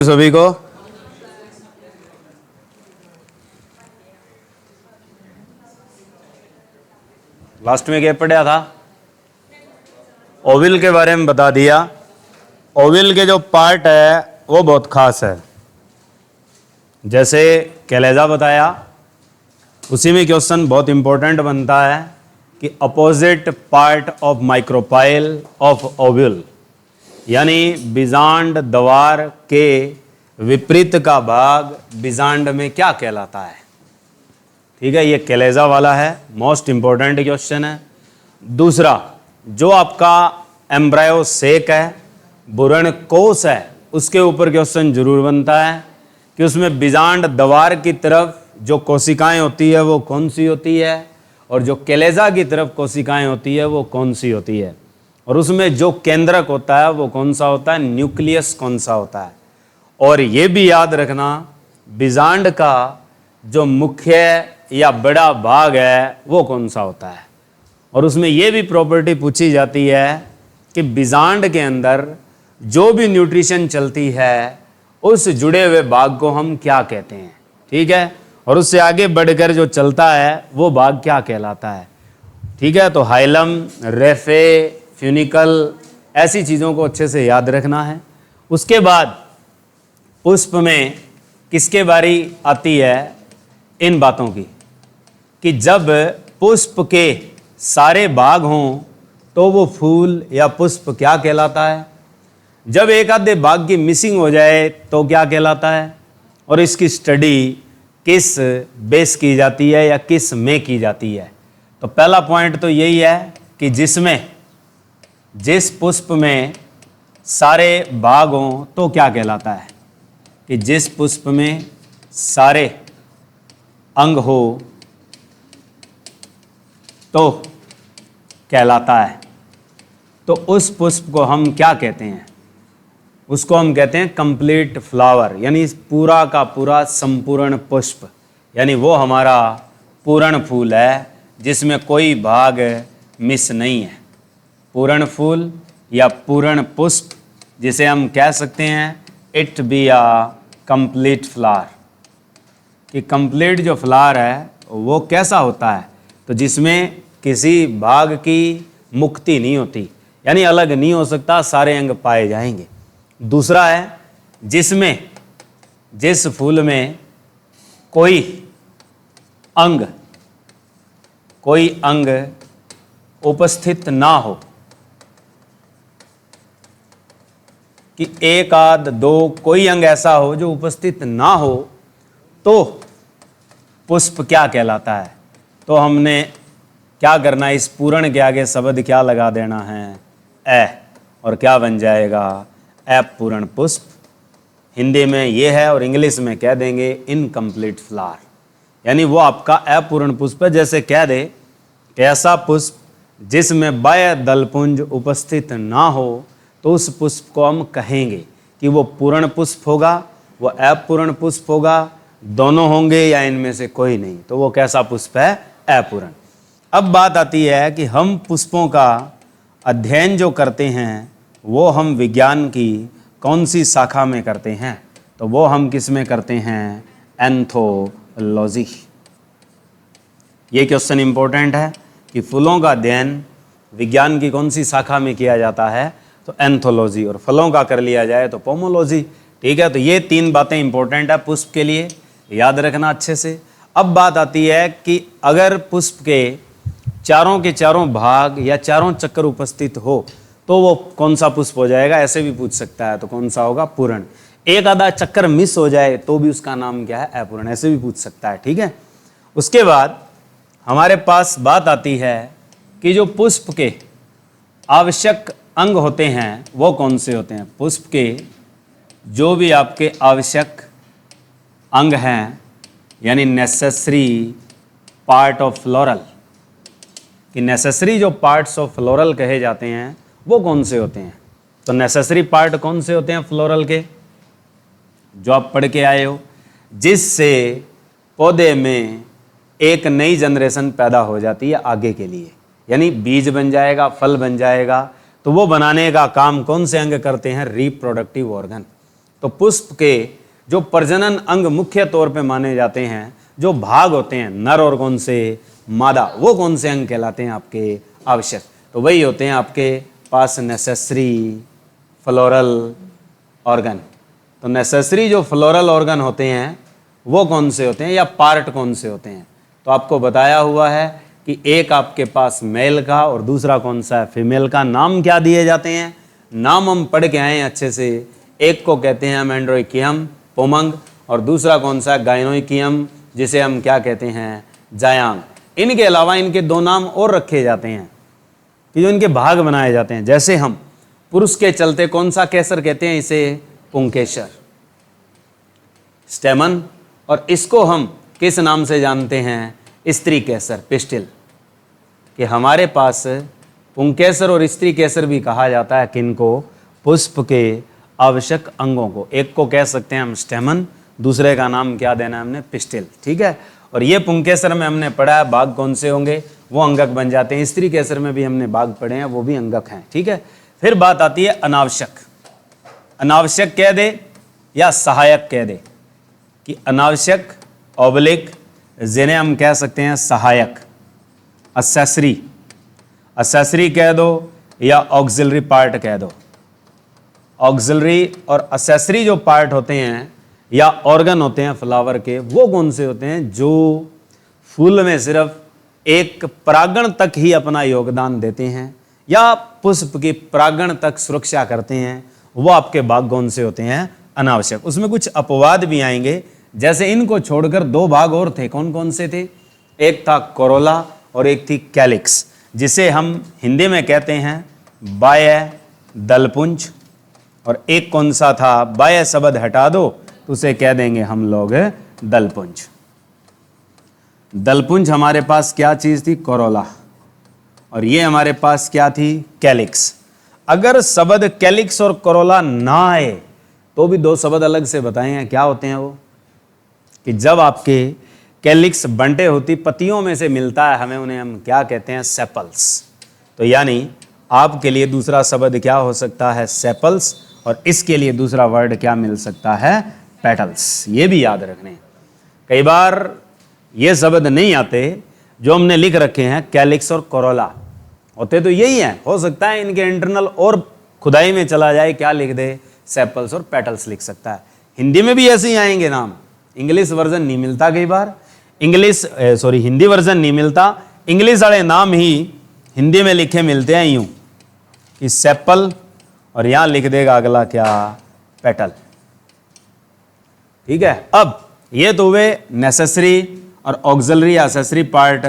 सभी को लास्ट में क्या पढ़ा था? ओविल के बारे में बता दिया। ओविल के जो पार्ट है वो बहुत खास है। जैसे कलेजा बताया, उसी में क्वेश्चन बहुत इंपॉर्टेंट बनता है कि opposite part of micropyle of ओविल, यानी बीजांड द्वार के विपरीत का भाग बीजांड में क्या कहलाता है। ठीक है, ये कलेजा वाला है, मोस्ट इंपॉर्टेंट क्वेश्चन है। दूसरा, जो आपका एम्ब्रायो सेक है, भ्रूण कोश है, उसके ऊपर क्वेश्चन जरूर बनता है कि उसमें बीजांड द्वार की तरफ जो कोशिकाएं होती है वो कौन सी होती है, और जो कलेजा की तरफ कोशिकाएं होती है वो कौन सी होती है, और उसमें जो केंद्रक होता है वो कौन सा होता है, न्यूक्लियस कौन सा होता है। और ये भी याद रखना, बीजांड का जो मुख्य या बड़ा भाग है वो कौन सा होता है। और उसमें ये भी प्रॉपर्टी पूछी जाती है कि बीजांड के अंदर जो भी न्यूट्रिशन चलती है उस जुड़े हुए भाग को हम क्या कहते हैं। ठीक है, और उससे आगे बढ़कर जो चलता है वो भाग क्या कहलाता है। ठीक है, तो हाइलम, रेफे, फ्यूनिकल, ऐसी चीज़ों को अच्छे से याद रखना है। उसके बाद पुष्प में किसके बारी आती है, इन बातों की, कि जब पुष्प के सारे भाग हों तो वो फूल या पुष्प क्या कहलाता है, जब एक आधे भाग की मिसिंग हो जाए तो क्या कहलाता है, और इसकी स्टडी किस बेस की जाती है या किस में की जाती है। तो पहला पॉइंट तो यही है कि जिस पुष्प में सारे भाग हों तो क्या कहलाता है, कि जिस पुष्प में सारे अंग हो तो कहलाता है। तो उस पुष्प को हम क्या कहते हैं, उसको हम कहते हैं कंप्लीट फ्लावर, यानी पूरा का पूरा संपूर्ण पुष्प, यानी वो हमारा पूर्ण फूल है जिसमें कोई भाग मिस नहीं है। पूर्ण फूल या पूर्ण पुष्प, जिसे हम कह सकते हैं it be a complete flower, कि कंप्लीट जो फ्लावर है वो कैसा होता है, तो जिसमें किसी भाग की मुक्ति नहीं होती, यानी अलग नहीं हो सकता, सारे अंग पाए जाएंगे। दूसरा है जिस फूल में कोई अंग उपस्थित ना हो, कि एक आध दो कोई अंग ऐसा हो जो उपस्थित ना हो, तो पुष्प क्या कहलाता है। तो हमने क्या करना है, इस पूर्ण के आगे शब्द क्या लगा देना है, ए, और क्या बन जाएगा, अपूर्ण पुष्प। हिंदी में ये है और इंग्लिश में कह देंगे इनकम्प्लीट फ्लावर, यानी वो आपका अपूर्ण पुष्प है। जैसे कह दे कि ऐसा पुष्प जिसमें बाह्य दलपुंज उपस्थित ना हो, तो उस पुष्प को हम कहेंगे कि वो पूर्ण पुष्प होगा, वो अपूर्ण पुष्प होगा, दोनों होंगे या इनमें से कोई नहीं, तो वो कैसा पुष्प है, अपूर्ण। अब बात आती है कि हम पुष्पों का अध्ययन जो करते हैं वो हम विज्ञान की कौन सी शाखा में करते हैं, तो वो हम किस में करते हैं, एंथोलॉजी। ये क्वेश्चन इंपॉर्टेंट है कि फूलों का अध्ययन विज्ञान की कौन सी शाखा में किया जाता है, तो एंथोलॉजी, और फलों का कर लिया जाए तो पोमोलॉजी। ठीक है, तो ये तीन बातें इंपॉर्टेंट है पुष्प के लिए, याद रखना अच्छे से। अब बात आती है कि अगर पुष्प के चारों के चारों भाग या चारों चक्कर उपस्थित हो तो वो कौन सा पुष्प हो जाएगा, ऐसे भी पूछ सकता है, तो कौन सा होगा, पूर्ण। एक आधा चक्कर मिस हो जाए तो भी उसका नाम क्या है, अपूर्ण, ऐसे भी पूछ सकता है। ठीक है, उसके बाद हमारे पास बात आती है कि जो पुष्प के आवश्यक अंग होते हैं वो कौन से होते हैं। पुष्प के जो भी आपके आवश्यक अंग हैं, यानी नेसेसरी पार्ट ऑफ फ्लोरल, कि नेसेसरी जो पार्ट्स ऑफ फ्लोरल कहे जाते हैं वो कौन से होते हैं। तो नेसेसरी पार्ट कौन से होते हैं फ्लोरल के, जो आप पढ़ के आए हो, जिससे पौधे में एक नई जनरेशन पैदा हो जाती है आगे के लिए, यानी बीज बन जाएगा, फल बन जाएगा, तो वो बनाने का काम कौन से अंग करते हैं, रिप्रोडक्टिव ऑर्गन। तो पुष्प के जो प्रजनन अंग मुख्य तौर पे माने जाते हैं, जो भाग होते हैं नर और कौन से मादा, वो कौन से अंग कहलाते हैं आपके आवश्यक? तो वही होते हैं आपके पास नेसेसरी फ्लोरल ऑर्गन। तो नेसेसरी जो फ्लोरल ऑर्गन होते हैं वो कौन से होते हैं या पार्ट कौन से होते हैं? तो आपको बताया हुआ है कि एक आपके पास मेल का और दूसरा कौन सा है फीमेल का। नाम क्या दिए जाते हैं? नाम हम पढ़ के आए हैं अच्छे से। एक को कहते हैं हम एंड्रोइकियम पोमंग और दूसरा कौन सा गाइनोइकियम जिसे हम क्या कहते हैं जायांग। इनके अलावा इनके दो नाम और रखे जाते हैं कि जो इनके भाग बनाए जाते हैं। जैसे हम पुरुष के चलते कौन सा केसर कहते हैं? इसे पुंकेसर स्टेमन। और इसको हम किस नाम से जानते हैं? स्त्री केसर पिस्टिल। कि हमारे पास पुंकेसर और स्त्री केसर भी कहा जाता है किनको? पुष्प के आवश्यक अंगों को। एक को कह सकते हैं हम स्टेमन, दूसरे का नाम क्या देना है हमने? पिस्टिल। ठीक है। और ये पुंकेसर में हमने पढ़ा है भाग कौन से होंगे? वो अंगक बन जाते हैं। स्त्री केसर में भी हमने भाग पढ़े हैं, वो भी अंगक हैं। ठीक है। फिर बात आती है अनावश्यक। अनावश्यक कह दे या सहायक कह दे कि अनावश्यक ऑब्लिक जिन्हें हम कह सकते हैं सहायक, असेसरी, असेसरी कह दो या ऑक्सिलरी पार्ट कह दो। ऑक्सिलरी और असेसरी जो पार्ट होते हैं या ऑर्गन होते हैं फ्लावर के, वो कौन से होते हैं? जो फूल में सिर्फ एक परागण तक ही अपना योगदान देते हैं या पुष्प की परागण तक सुरक्षा करते हैं, वो आपके भाग कौन से होते हैं? अनावश्यक। उसमें कुछ अपवाद भी आएंगे, जैसे इनको छोड़कर दो भाग और थे। कौन कौन से थे? एक था कोरोला और एक थी कैलिक्स, जिसे हम हिंदी में कहते हैं बाह्य दलपुंज। और एक कौन सा था? बाह्य शब्द हटा दो तो उसे कह देंगे हम लोग दलपुंज। दलपुंज हमारे पास क्या चीज थी? कोरोला। और ये हमारे पास क्या थी? कैलिक्स। अगर शब्द कैलिक्स और कोरोला ना आए तो भी दो शब्द अलग से बताएंगे क्या होते हैं वो? कि जब आपके कैलिक्स बंटे होती पत्तियों में से मिलता है हमें, उन्हें हम क्या कहते हैं? सेपल्स। तो यानी आपके लिए दूसरा शब्द क्या हो सकता है? सेपल्स। और इसके लिए दूसरा वर्ड क्या मिल सकता है? पेटल्स। ये भी याद रखने। कई बार ये शब्द नहीं आते जो हमने लिख रखे हैं कैलिक्स और कोरोला, होते तो यही है। हो सकता है इनके इंटरनल और खुदाई में चला जाए, क्या लिख दे? सेपल्स और पेटल्स लिख सकता है। हिंदी में भी ऐसे ही आएंगे नाम। इंग्लिश वर्जन नहीं मिलता कई बार, हिंदी वर्जन नहीं मिलता। इंग्लिश वाले नाम ही हिंदी में लिखे मिलते हैं यूं कि सेपल, और यहां लिख देगा अगला क्या? पेटल। ठीक है। अब ये तो हुए नेसेसरी और ऑक्सिलरी या असेसरी पार्ट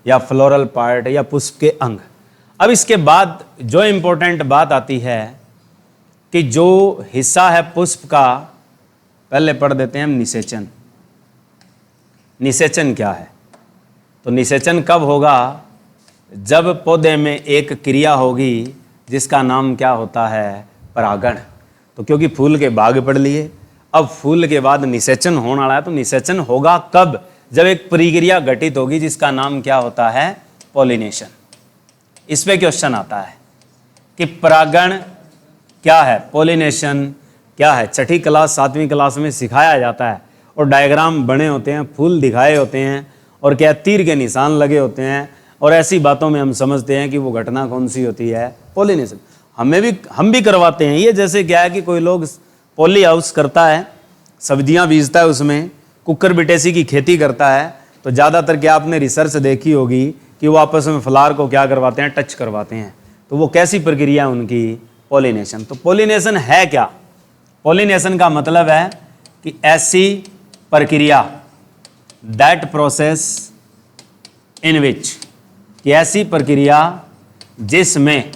या फ्लोरल पार्ट या पुष्प के अंग। अब इसके बाद जो इंपॉर्टेंट बात आती है कि जो हिस्सा है पुष्प का, पहले पढ़ देते हैं हम निषेचन। निषेचन क्या है? तो निषेचन कब होगा? जब पौधे में एक क्रिया होगी जिसका नाम क्या होता है? परागण। तो क्योंकि फूल के भाग पढ़ लिए, अब फूल के बाद निषेचन होने वाला है। तो निषेचन होगा कब? जब एक प्रक्रिया घटित होगी जिसका नाम क्या होता है? पॉलिनेशन। इस पे क्वेश्चन आता है कि परागण क्या है, पॉलिनेशन क्या है। छठी क्लास 7वीं क्लास में सिखाया जाता है और डायग्राम बने होते हैं, फूल दिखाए होते हैं और क्या तीर के निशान लगे होते हैं, और ऐसी बातों में हम समझते हैं कि वो घटना कौन सी होती है? पॉलिनेशन। हम भी करवाते हैं ये। जैसे क्या है कि कोई लोग पॉली हाउस करता है, सब्जियां बीजता है, उसमें कुकर बिटेसी की खेती करता है, तो ज़्यादातर क्या आपने रिसर्च देखी होगी कि वो आपस में फ्लावर को क्या करवाते हैं? टच करवाते हैं। तो वो कैसी प्रक्रिया उनकी? पॉलिनेशन। तो पॉलिनेशन है क्या? पॉलिनेशन का मतलब है कि ऐसी प्रक्रिया, दैट प्रोसेस इन विच, कि ऐसी प्रक्रिया जिसमें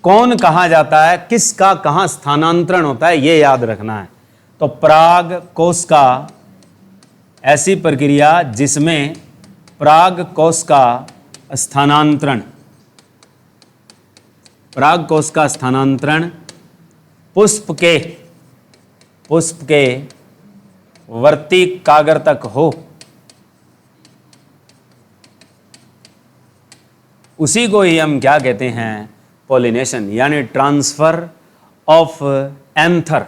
कौन कहा जाता है, किसका कहाँ स्थानांतरण होता है, ये याद रखना है। तो पराग कोश का, ऐसी प्रक्रिया जिसमें पराग कोश का स्थानांतरण, पराग कोश का स्थानांतरण पुष्प के वर्ती कागर तक हो, उसी को ही हम क्या कहते हैं? पॉलिनेशन। यानी ट्रांसफर ऑफ एंथर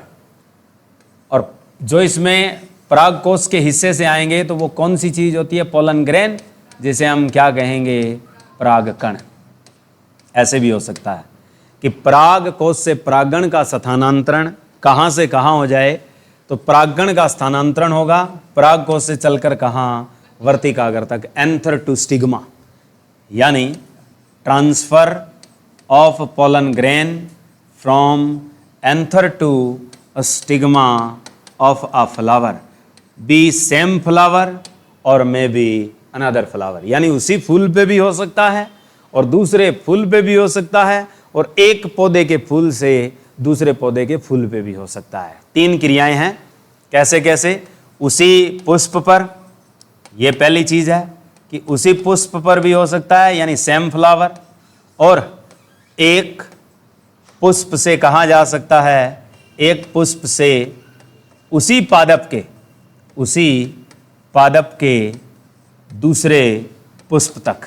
जो इसमें परागकोश के हिस्से से आएंगे तो वो कौन सी चीज होती है? पोलन ग्रेन, जिसे हम क्या कहेंगे? परागकण। ऐसे भी हो सकता है कि परागकोश से परागण का स्थानांतरण कहाँ से कहाँ हो जाए, तो परागण का स्थानांतरण होगा परागकोश से चलकर कहाँ? वर्तिकाग्र तक, एंथर टू स्टिग्मा, यानी transfer of pollen grain from anther to a stigma of a flower, be same flower और मे बी अनदर फ्लावर, यानी उसी फूल पे भी हो सकता है और दूसरे फूल पे भी हो सकता है और एक पौधे के फूल से दूसरे पौधे के फूल पे भी हो सकता है। 3 क्रियाएं हैं। कैसे कैसे? उसी पुष्प पर, यह पहली चीज है कि उसी पुष्प पर भी हो सकता है, यानी सेम फ्लावर, और एक पुष्प से कहा जा सकता है, एक पुष्प से उसी पादप के दूसरे पुष्प तक।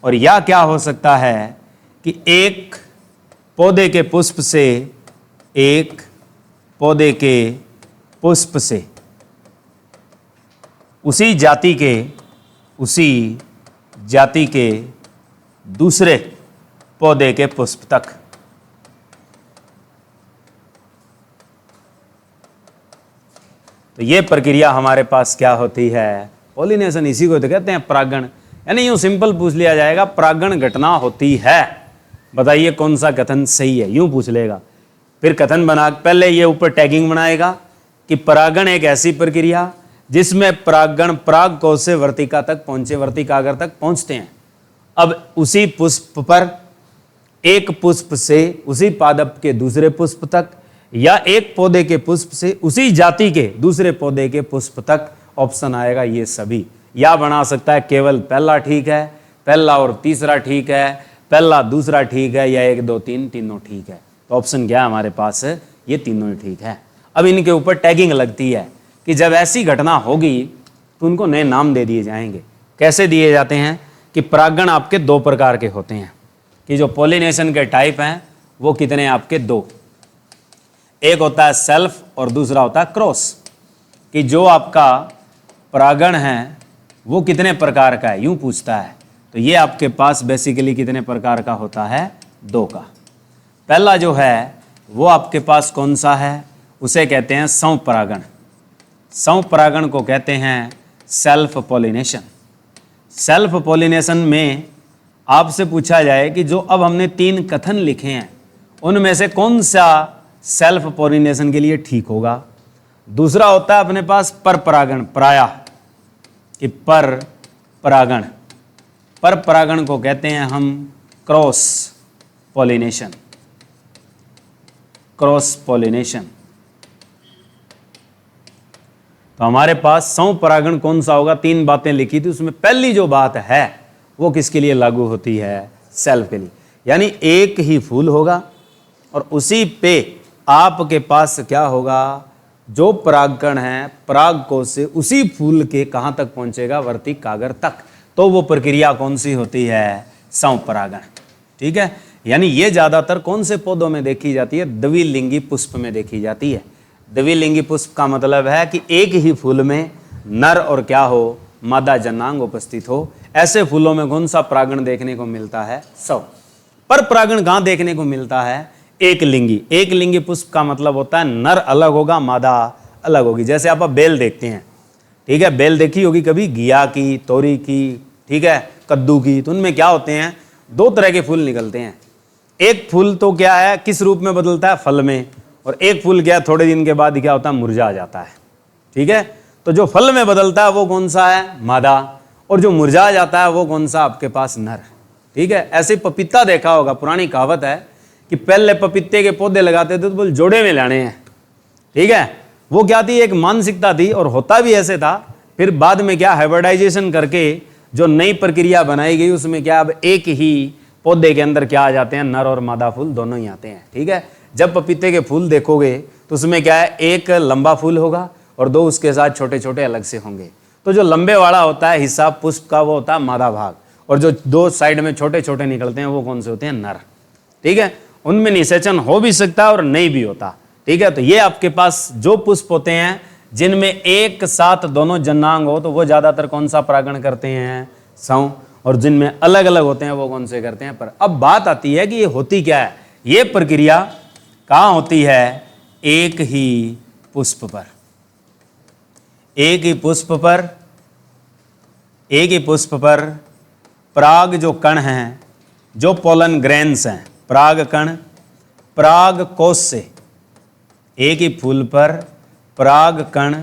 और या क्या हो सकता है कि एक पौधे के पुष्प से एक पौधे के पुष्प से उसी जाति के दूसरे पौधे के पुष्प तक। तो ये प्रक्रिया हमारे पास क्या होती है? पॉलिनेशन। इसी को तो कहते हैं परागण। यानी यूं सिंपल पूछ लिया जाएगा, परागण घटना होती है, बताइए कौन सा कथन सही है, यूं पूछ लेगा। फिर कथन बना, पहले ये ऊपर टैगिंग बनाएगा कि परागण एक ऐसी प्रक्रिया जिसमें परागण परागकोश से वर्तिका तक पहुंचे, वर्तिकाग्र तक पहुंचते हैं। अब उसी पुष्प पर, एक पुष्प से उसी पादप के दूसरे पुष्प तक, या एक पौधे के पुष्प से उसी जाति के दूसरे पौधे के पुष्प तक, ऑप्शन आएगा ये सभी। या बना सकता है केवल पहला ठीक है, पहला और तीसरा ठीक है, पहला दूसरा ठीक है, या 1 2 3 तीनों ठीक है। तो ऑप्शन क्या है हमारे पास? ये तीनों ही ठीक है। अब इनके ऊपर टैगिंग लगती है कि जब ऐसी घटना होगी तो उनको नए नाम दे दिए जाएंगे। कैसे दिए जाते हैं? कि परागण आपके 2 प्रकार के होते हैं, कि जो पॉलिनेशन के टाइप हैं वो कितने आपके? 2। एक होता है सेल्फ और दूसरा होता है क्रॉस। कि जो आपका परागण है वो कितने प्रकार का है, यूं पूछता है। तो ये आपके पास बेसिकली कितने प्रकार का होता है? 2 का। पहला जो है वो आपके पास कौन सा है? उसे कहते हैं संपरागण। संपरागण को कहते हैं सेल्फ पॉलिनेशन। सेल्फ पॉलिनेशन में आपसे पूछा जाए कि जो अब हमने 3 कथन लिखे हैं उनमें से कौन सा सेल्फ पॉलिनेशन के लिए ठीक होगा। दूसरा होता है अपने पास पर परागण, पराया, कि पर परागण। पर परागण को कहते हैं हम क्रॉस पॉलिनेशन। Cross pollination. तो हमारे पास संपरागण कौन सा होगा? 3 बातें लिखी थी, उसमें पहली जो बात है वो किसके लिए लागू होती है? सेल्फ के लिए। यानी एक ही फूल होगा और उसी पे आपके पास क्या होगा? जो परागकण है परागकोश से उसी फूल के कहां तक पहुंचेगा? वर्तिकाग्र तक। तो वो प्रक्रिया कौन सी होती है? संपरागण। ठीक है। यानी ये ज्यादातर कौन से पौधों में देखी जाती है? द्विलिंगी पुष्प में देखी जाती है। द्विलिंगी पुष्प का मतलब है कि एक ही फूल में नर और क्या हो? मादा जनांग उपस्थित हो। ऐसे फूलों में कौन सा परागण देखने को मिलता है? पर परागण कहां देखने को मिलता है? एक लिंगी। एक लिंगी पुष्प का मतलब होता है नर अलग होगा, मादा अलग होगी। जैसे आप बेल देखते हैं, ठीक है, बेल देखी होगी कभी, घिया की, तोरी की, ठीक है, कद्दू की। तो उनमें क्या होते हैं? 2 तरह के फूल निकलते हैं। एक फूल तो क्या है, किस रूप में बदलता है? फल में। और एक फूल क्या है, थोड़े दिन के बाद क्या होता है? मुरझा जाता है। ठीक है। तो जो फल में बदलता है वो कौन सा है? मादा। और जो मुरझा जाता है वो कौन सा? आपके पास नर। ठीक है। ऐसे पपीता देखा होगा, पुरानी कहावत है कि पहले पपीते के पौधे लगाते थे तो बोल जोड़े में लाने हैं। ठीक है। वो क्या थी? एक मानसिकता थी और होता भी ऐसे था। फिर बाद में क्या, हाइब्रिडाइजेशन करके जो नई प्रक्रिया बनाई गई उसमें क्या, अब एक ही पौधे के अंदर क्या आ जाते हैं? नर और मादा फूल दोनों ही आते हैं। ठीक है। जब पपीते के फूल देखोगे तो उसमें क्या है? एक लंबा फूल होगा और 2 उसके साथ छोटे छोटे अलग से होंगे। तो जो लंबे वाला होता है हिस्सा पुष्प का वो होता है मादा भाग, और जो 2 साइड में छोटे छोटे निकलते हैं वो कौन से होते हैं? नर। ठीक है। उनमें निषेचन हो भी सकता है और नहीं भी होता। ठीक है, तो ये आपके पास जो पुष्प होते हैं जिनमें एक साथ दोनों जनांग हो तो वो ज्यादातर कौन सा परागण करते हैं, सौ, और जिनमें अलग अलग होते हैं वो कौन से करते हैं, पर। अब बात आती है कि ये होती क्या है, ये प्रक्रिया कहाँ होती है, एक ही पुष्प पर, एक ही पुष्प पर, एक ही पुष्प पर पराग जो कण हैं, जो पोलन ग्रेन्स हैं, पराग कण पराग कोश से, एक ही फूल पर पराग कण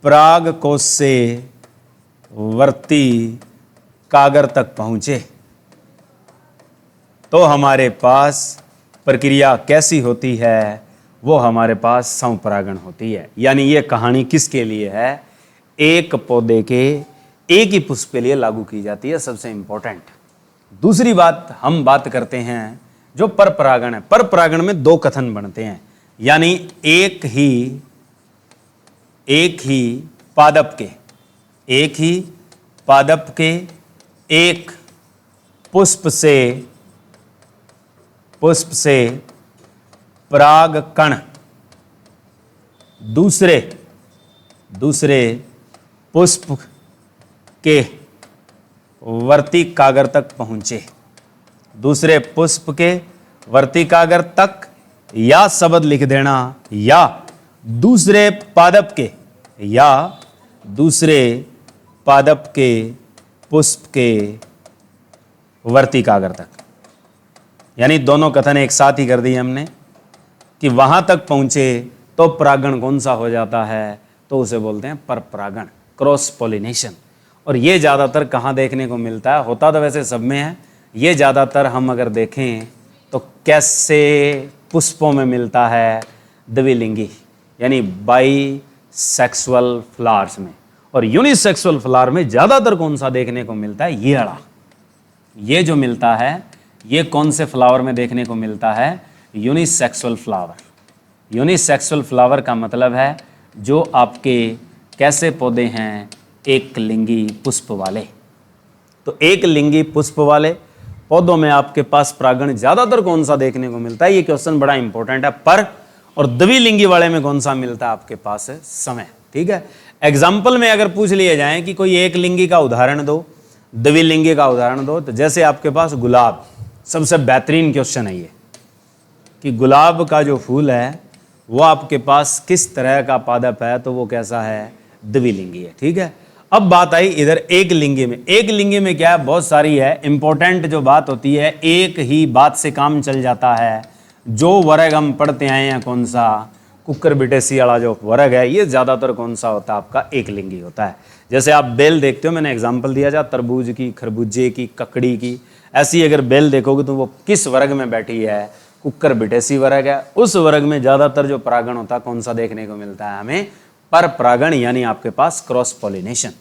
पराग कोश से वर्ती कागर तक पहुंचे तो हमारे पास प्रक्रिया कैसी होती है, वो हमारे पास संपरागण होती है। यानी ये कहानी किसके लिए है, एक पौधे के एक ही पुष्प के लिए लागू की जाती है, सबसे इंपॉर्टेंट। दूसरी बात हम बात करते हैं जो पर परागण है। पर परागण में दो कथन बनते हैं, यानी एक ही पादप के, एक ही पादप के एक पुष्प से पराग कण दूसरे पुष्प के वर्ती कागर तक पहुंचे, दूसरे पुष्प के वर्ती कागर तक, या शब्द लिख देना, या दूसरे पादप के पुष्प के वर्ती कागर तक। यानी दोनों कथन एक साथ ही कर दिए हमने कि वहां तक पहुंचे तो परागण कौन सा हो जाता है, तो उसे बोलते हैं पर परागण, क्रॉस पॉलिनेशन। और ये ज़्यादातर कहाँ देखने को मिलता है, होता तो वैसे सब में है, ये ज़्यादातर हम अगर देखें तो कैसे पुष्पों में मिलता है, द्विलिंगी यानी बाई सेक्सुअल फ्लावर्स में। और यूनिसेक्सुअल फ्लावर में ज़्यादातर कौन सा देखने को मिलता है, ये वाला, ये जो मिलता है ये कौन से फ्लावर में देखने को मिलता है, यूनिसेक्सुअल फ्लावर। यूनिसेक्सुअल फ्लावर का मतलब है जो आपके कैसे पौधे हैं, एक लिंगी पुष्प वाले। तो एक लिंगी पुष्प वाले पौधों में आपके पास परागण ज्यादातर कौन सा देखने को मिलता है, ये क्वेश्चन बड़ा इंपॉर्टेंट है। पर और द्विलिंगी वाले में कौन सा मिलता है आपके पास है, समय। ठीक है, एग्जाम्पल में अगर पूछ लिया जाए कि कोई एक लिंगी का उदाहरण दो, द्विलिंगी का उदाहरण दो, तो जैसे आपके पास गुलाब, सबसे बेहतरीन क्वेश्चन है ये कि गुलाब का जो फूल है वो आपके पास किस तरह का पादप है, तो वो कैसा है, द्विलिंगी है। ठीक है, अब बात आई इधर एक लिंगी में। एक लिंगी में क्या है, बहुत सारी है, इंपॉर्टेंट जो बात होती है, एक ही बात से काम चल जाता है। जो वर्ग हम पढ़ते आए हैं कौन सा, कुकर बिटेसी वाला जो वर्ग है, ये ज़्यादातर कौन सा होता है आपका, एक लिंगी होता है। जैसे आप बेल देखते हो, मैंने एग्जाम्पल दिया जा तरबूज की, खरबूजे की, ककड़ी की, ऐसी अगर बेल देखोगे तो वो किस वर्ग में बैठी है, कुकर बिटेसी वर्ग है। उस वर्ग में ज़्यादातर जो परागण होता है कौन सा देखने को मिलता है हमें, पर परागण, यानी आपके पास क्रॉस पॉलिनेशन।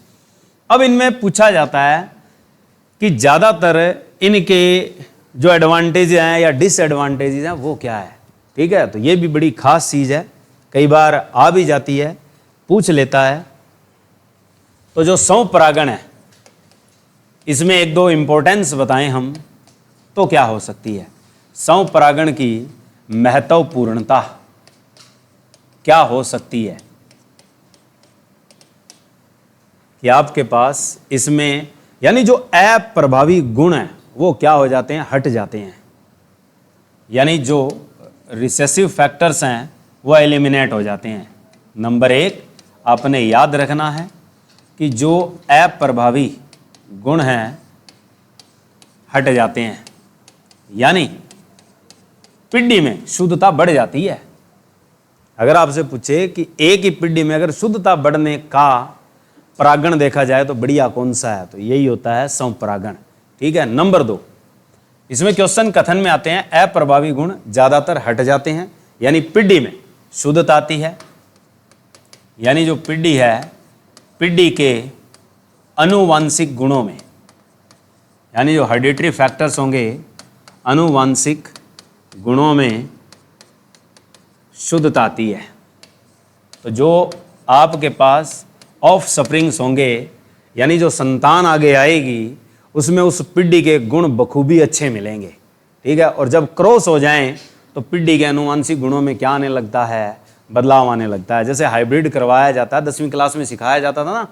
अब इनमें पूछा जाता है कि ज़्यादातर इनके जो एडवांटेज हैं या डिसएडवांटेजेस हैं वो क्या है। ठीक है, तो ये भी बड़ी खास चीज़ है, कई बार आ भी जाती है, पूछ लेता है। तो जो संपरागण है इसमें एक दो इंपॉर्टेंस बताएं हम तो क्या हो सकती है, संपरागण की महत्वपूर्णता क्या हो सकती है कि आपके पास इसमें यानी जो अप्रभावी गुण है वो क्या हो जाते हैं, हट जाते हैं। यानी जो रिसेसिव फैक्टर्स हैं वो एलिमिनेट हो जाते हैं। नंबर एक आपने याद रखना है कि जो अप्रभावी गुण हैं हट जाते हैं, यानी पिड्डी में शुद्धता बढ़ जाती है। अगर आपसे पूछे कि एक ही पिड्डी में अगर शुद्धता बढ़ने का परागण देखा जाए तो बढ़िया कौन सा है, तो यही होता है संपरागण। ठीक है, नंबर दो, इसमें क्वेश्चन कथन में आते हैं अप्रभावी गुण ज्यादातर हट जाते हैं, यानी पिड्डी में शुद्धता आती है। यानी जो पिड्डी है, पिड्डी के अनुवांशिक गुणों में, यानी जो हेरिडिटरी फैक्टर्स होंगे, अनुवांशिक गुणों में शुद्धता आती है। तो जो आपके पास ऑफ स्प्रिंग्स होंगे, यानी जो संतान आगे आएगी, उसमें उस पिड्डी के गुण बखूबी अच्छे मिलेंगे। ठीक है, और जब क्रॉस हो जाएं तो पीढ़ी के अनुवांशिक गुणों में क्या आने लगता है, बदलाव आने लगता है। जैसे हाइब्रिड करवाया जाता है, 10वीं क्लास में सिखाया जाता था ना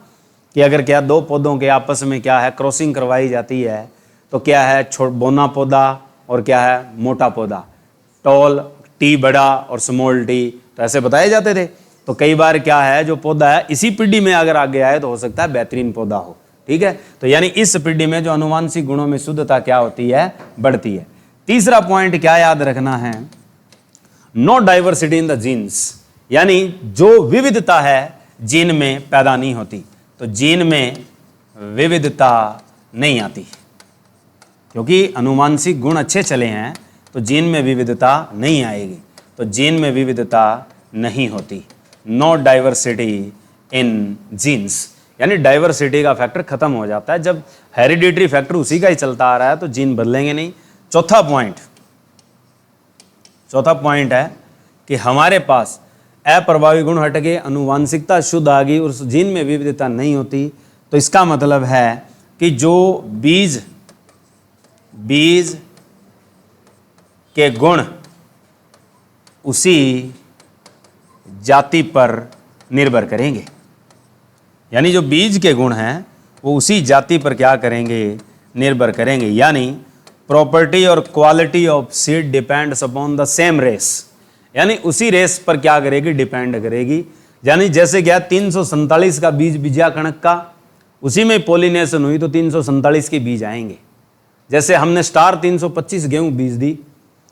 कि अगर क्या दो पौधों के आपस में क्या है क्रॉसिंग करवाई जाती है तो क्या है बोना पौधा और क्या है मोटा पौधा, टॉल टी बड़ा और स्मॉल टी, तो ऐसे बताए जाते थे। तो कई बार क्या है जो पौधा है इसी पीढ़ी में अगर आगे आए तो हो सकता है बेहतरीन पौधा हो, ठीक है। तो यानी इस पीढ़ी में जो अनुवांशिक गुणों में शुद्धता क्या होती है, बढ़ती है। तीसरा पॉइंट क्या याद रखना है, no diversity in the genes, यानी जो विविधता है जीन में पैदा नहीं होती। तो जीन में विविधता नहीं आती क्योंकि अनुवांशिक गुण अच्छे चले हैं, तो जीन में विविधता नहीं आएगी, तो जीन में विविधता नहीं होती। नो डाइवर्सिटी इन जीन्स, यानी डाइवर्सिटी का फैक्टर खत्म हो जाता है। जब हेरिडिटरी फैक्टर उसी का ही चलता आ रहा है तो जीन बदलेंगे नहीं। चौथा पॉइंट है कि हमारे पास अप्रभावी गुण हट के अनुवांशिकता शुद्ध आ गई और उस जीन में विविधता नहीं होती, तो इसका मतलब है कि जो बीज के गुण उसी जाति पर निर्भर करेंगे, यानी जो बीज के गुण हैं वो उसी जाति पर क्या करेंगे, निर्भर करेंगे। यानी प्रॉपर्टी और quality of seed depends upon the same race, यानी उसी रेस पर क्या करेगी, डिपेंड करेगी। यानी जैसे क्या 347 का बीज बीजा कणक का, उसी में पॉलिनेशन हुई तो 347 के बीज आएंगे। जैसे हमने स्टार 325 गेहूं बीज दी,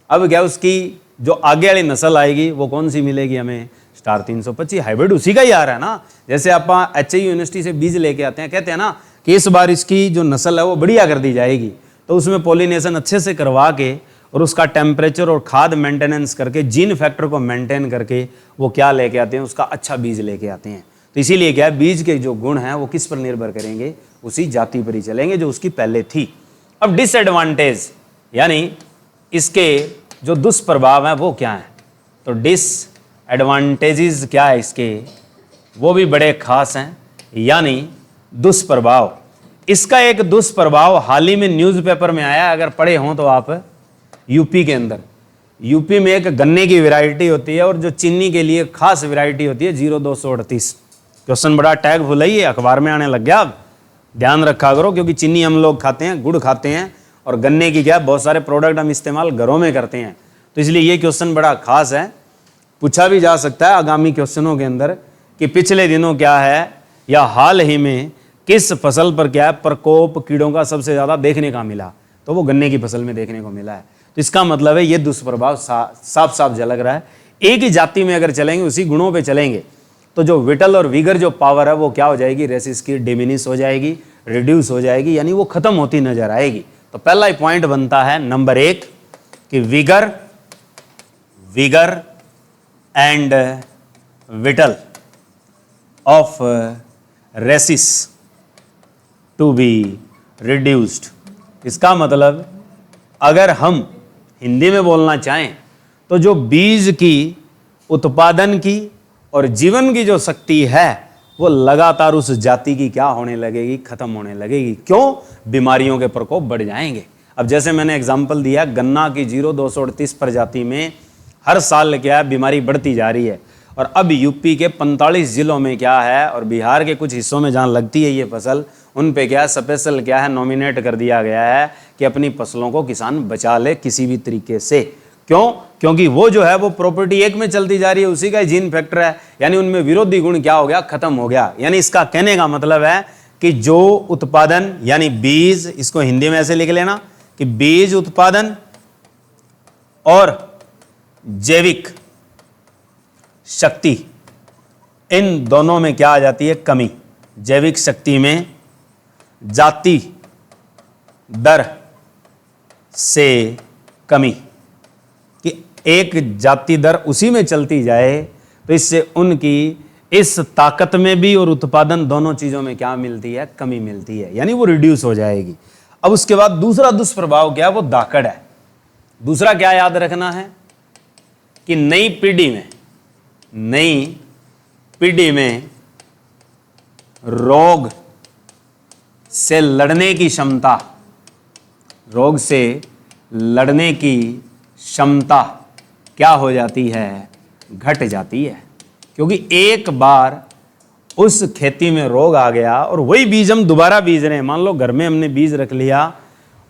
अब क्या उसकी जो आगे वाली नस्ल आएगी वो कौन सी मिलेगी हमें, स्टार 325, हाइब्रिड उसी का ही आ रहा है ना। जैसे आप HIU यूनिवर्सिटी से बीज लेके आते हैं, कहते हैं ना कि इस बार इसकी जो नस्ल है वो बढ़िया कर दी जाएगी, तो उसमें पॉलिनेशन अच्छे से करवा के और उसका टेम्परेचर और खाद मेंटेनेंस करके जीन फैक्टर को मेंटेन करके वो क्या लेके आते हैं, उसका अच्छा बीज लेके आते हैं। तो इसीलिए क्या है, बीज के जो गुण हैं वो किस पर निर्भर करेंगे, उसी जाति पर ही चलेंगे जो उसकी पहले थी। अब डिसएडवांटेज, यानी इसके जो दुष्प्रभाव हैं वो क्या हैं, तो डिसएडवांटेजेस क्या है इसके, वो भी बड़े खास हैं। यानी दुष्प्रभाव, इसका एक दुष्प्रभाव हाल ही में न्यूज़पेपर में आया, अगर पढ़े हों तो आप, यूपी के अंदर, यूपी में एक गन्ने की वैरायटी होती है और जो चीनी के लिए खास वैरायटी होती है 0238। क्वेश्चन बड़ा टैग भुलाइए, अखबार में आने लग गया, अब ध्यान रखा करो, क्योंकि चीनी हम लोग खाते हैं, गुड़ खाते हैं, और गन्ने की क्या बहुत सारे प्रोडक्ट हम इस्तेमाल घरों में करते हैं। तो इसलिए ये क्वेश्चन बड़ा खास है, पूछा भी जा सकता है आगामी क्वेश्चनों के अंदर कि पिछले दिनों क्या है या हाल ही में किस फसल पर क्या है प्रकोप कीड़ों का सबसे ज़्यादा देखने का मिला, तो वो गन्ने की फसल में देखने को मिला है। तो इसका मतलब है ये दुष्प्रभाव साफ साफ झलक रहा है। एक ही जाति में अगर चलेंगे, उसी गुणों पे चलेंगे, तो जो विटल और विगर जो पावर है वो क्या हो जाएगी, रेसिस की डिमिनिश हो जाएगी, रिड्यूस हो जाएगी, यानी वो खत्म होती नजर आएगी। तो पहला ही पॉइंट बनता है नंबर 1 कि vigour and vital of races to be reduced. इसका मतलब अगर हम हिंदी में बोलना चाहें तो जो बीज की उत्पादन की और जीवन की जो शक्ति है वो लगातार उस जाति की क्या होने लगेगी, खत्म होने लगेगी। क्यों? बीमारियों के प्रकोप बढ़ जाएंगे। अब जैसे मैंने एग्जांपल दिया, गन्ना की 0238 प्रजाति में हर साल क्या है बीमारी बढ़ती जा रही है, और अब यूपी के 45 जिलों में क्या है और बिहार के कुछ हिस्सों में जहाँ लगती है ये फसल, उन पे क्या है स्पेशल क्या है नॉमिनेट कर दिया गया है कि अपनी फसलों को किसान बचा ले किसी भी तरीके से। क्यों? क्योंकि वो जो है वो प्रॉपर्टी 1 में चलती जा रही है, उसी का जीन फैक्टर है, यानी उनमें विरोधी गुण क्या हो गया, खत्म हो गया। यानी इसका कहने का मतलब है कि जो उत्पादन यानी बीज, इसको हिंदी में ऐसे लिख लेना कि बीज उत्पादन और जैविक शक्ति, इन दोनों में क्या आ जाती है, कमी। जैविक शक्ति में जाति दर से कमी, कि एक जाति दर उसी में चलती जाए, तो इससे उनकी इस ताकत में भी और उत्पादन दोनों चीज़ों में क्या मिलती है, कमी मिलती है, यानी वो रिड्यूस हो जाएगी। अब उसके बाद दूसरा दुष्प्रभाव क्या है, वो दाकड़ है। दूसरा क्या याद रखना है कि नई पीढ़ी में रोग से लड़ने की क्षमता क्या हो जाती है, घट जाती है। क्योंकि एक बार उस खेती में रोग आ गया और वही बीज हम दोबारा बीज रहे हैं। मान लो घर में हमने बीज रख लिया,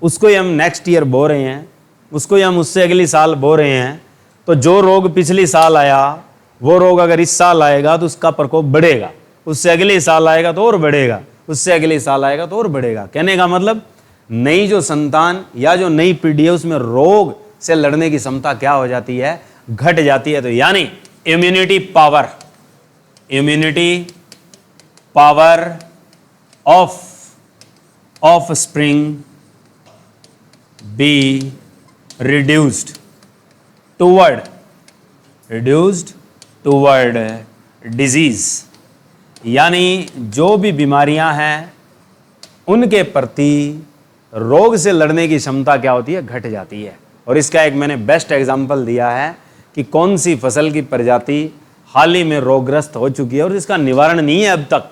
उसको ही हम नेक्स्ट ईयर बो रहे हैं, उसको ही हम उससे अगली साल बो रहे हैं, तो जो रोग पिछली साल आया वो रोग अगर इस साल आएगा तो उसका प्रकोप बढ़ेगा, उससे अगले साल आएगा तो और बढ़ेगा, उससे अगले साल आएगा तो और बढ़ेगा। कहने का मतलब नई जो संतान या जो नई पीढ़ी है उसमें रोग से लड़ने की क्षमता क्या हो जाती है, घट जाती है। तो यानी immunity power of offspring be reduced toward disease। यानी जो भी बीमारियां हैं उनके प्रति रोग से लड़ने की क्षमता क्या होती है, घट जाती है। और इसका एक मैंने बेस्ट एग्जांपल दिया है कि कौन सी फसल की प्रजाति हाल ही में रोगग्रस्त हो चुकी है और इसका निवारण नहीं है अब तक,